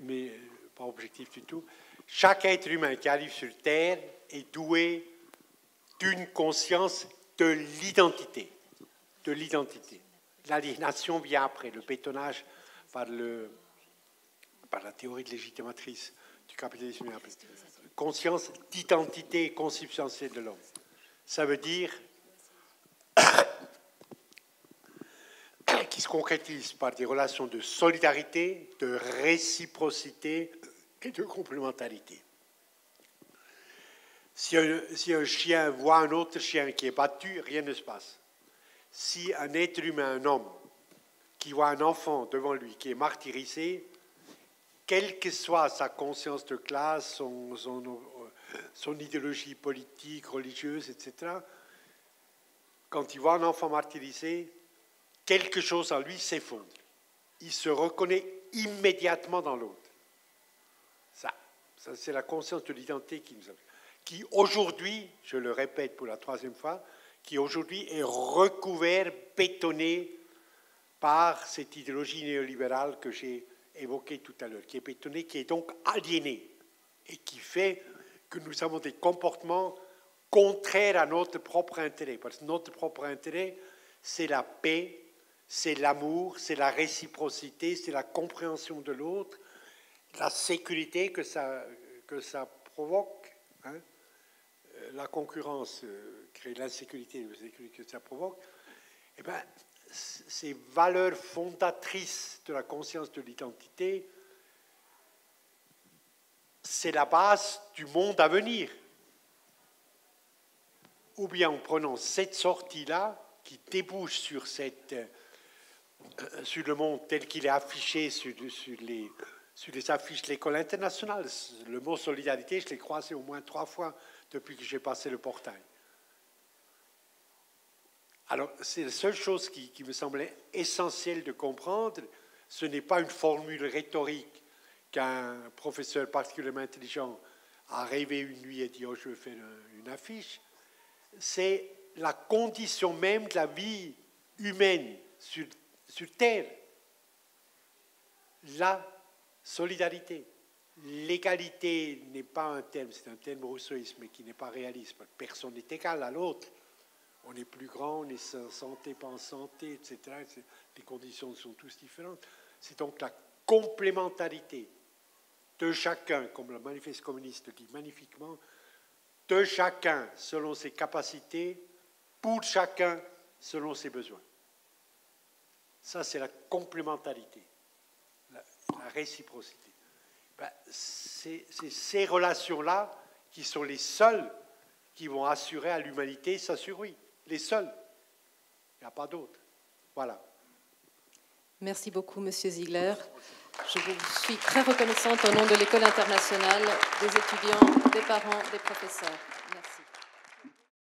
Speaker 1: mais pas objectif du tout. Chaque être humain qui arrive sur Terre est doué d'une conscience de l'identité. De l'identité. L'aliénation vient après, le bétonnage par la théorie de légitimatrice du capitalisme. Conscience d'identité consubstantielle de l'homme. Ça veut dire qui se concrétise par des relations de solidarité, de réciprocité et de complémentarité. Si un chien voit un autre chien qui est battu, rien ne se passe. Si un être humain, un homme, qui voit un enfant devant lui qui est martyrisé, quelle que soit sa conscience de classe, son idéologie politique, religieuse, etc., quand il voit un enfant martyrisé, quelque chose en lui s'effondre. Il se reconnaît immédiatement dans l'autre. Ça c'est la conscience de l'identité qui aujourd'hui, je le répète pour la 3e fois, qui aujourd'hui est recouvert, bétonné par cette idéologie néolibérale que j'ai évoquée tout à l'heure, qui est bétonnée, qui est donc aliénée et qui fait que nous avons des comportements contraires à notre propre intérêt. Parce que notre propre intérêt, c'est la paix, c'est l'amour, c'est la réciprocité, c'est la compréhension de l'autre, la sécurité que ça provoque. Hein. La concurrence crée l'insécurité, la sécurité que ça provoque. Eh bien, ces valeurs fondatrices de la conscience de l'identité, c'est la base du monde à venir. Ou bien en prenant cette sortie-là, qui débouche sur le monde tel qu'il est affiché sur les affiches de l'école internationale. Le mot solidarité, je l'ai croisé au moins 3 fois depuis que j'ai passé le portail. Alors, c'est la seule chose qui me semblait essentielle de comprendre. Ce n'est pas une formule rhétorique qu'un professeur particulièrement intelligent a rêvé une nuit et dit « Oh, je vais faire une affiche ». C'est la condition même de la vie humaine sur Terre. La solidarité. L'égalité n'est pas un terme, c'est un terme rousseauiste, mais qui n'est pas réaliste. Personne n'est égal à l'autre. On est plus grand, on est en santé, pas en santé, etc. Les conditions sont tous différentes. C'est donc la complémentarité de chacun, comme le manifeste communiste dit magnifiquement, de chacun selon ses capacités, pour chacun selon ses besoins. Ça, c'est la complémentarité, la réciprocité. Ben, c'est ces relations-là qui sont les seules qui vont assurer à l'humanité sa survie. Les seuls. Il n'y a pas d'autres. Voilà.
Speaker 9: Merci beaucoup, Monsieur Ziegler. Je vous suis très reconnaissante au nom de l'École internationale, des étudiants, des parents, des professeurs.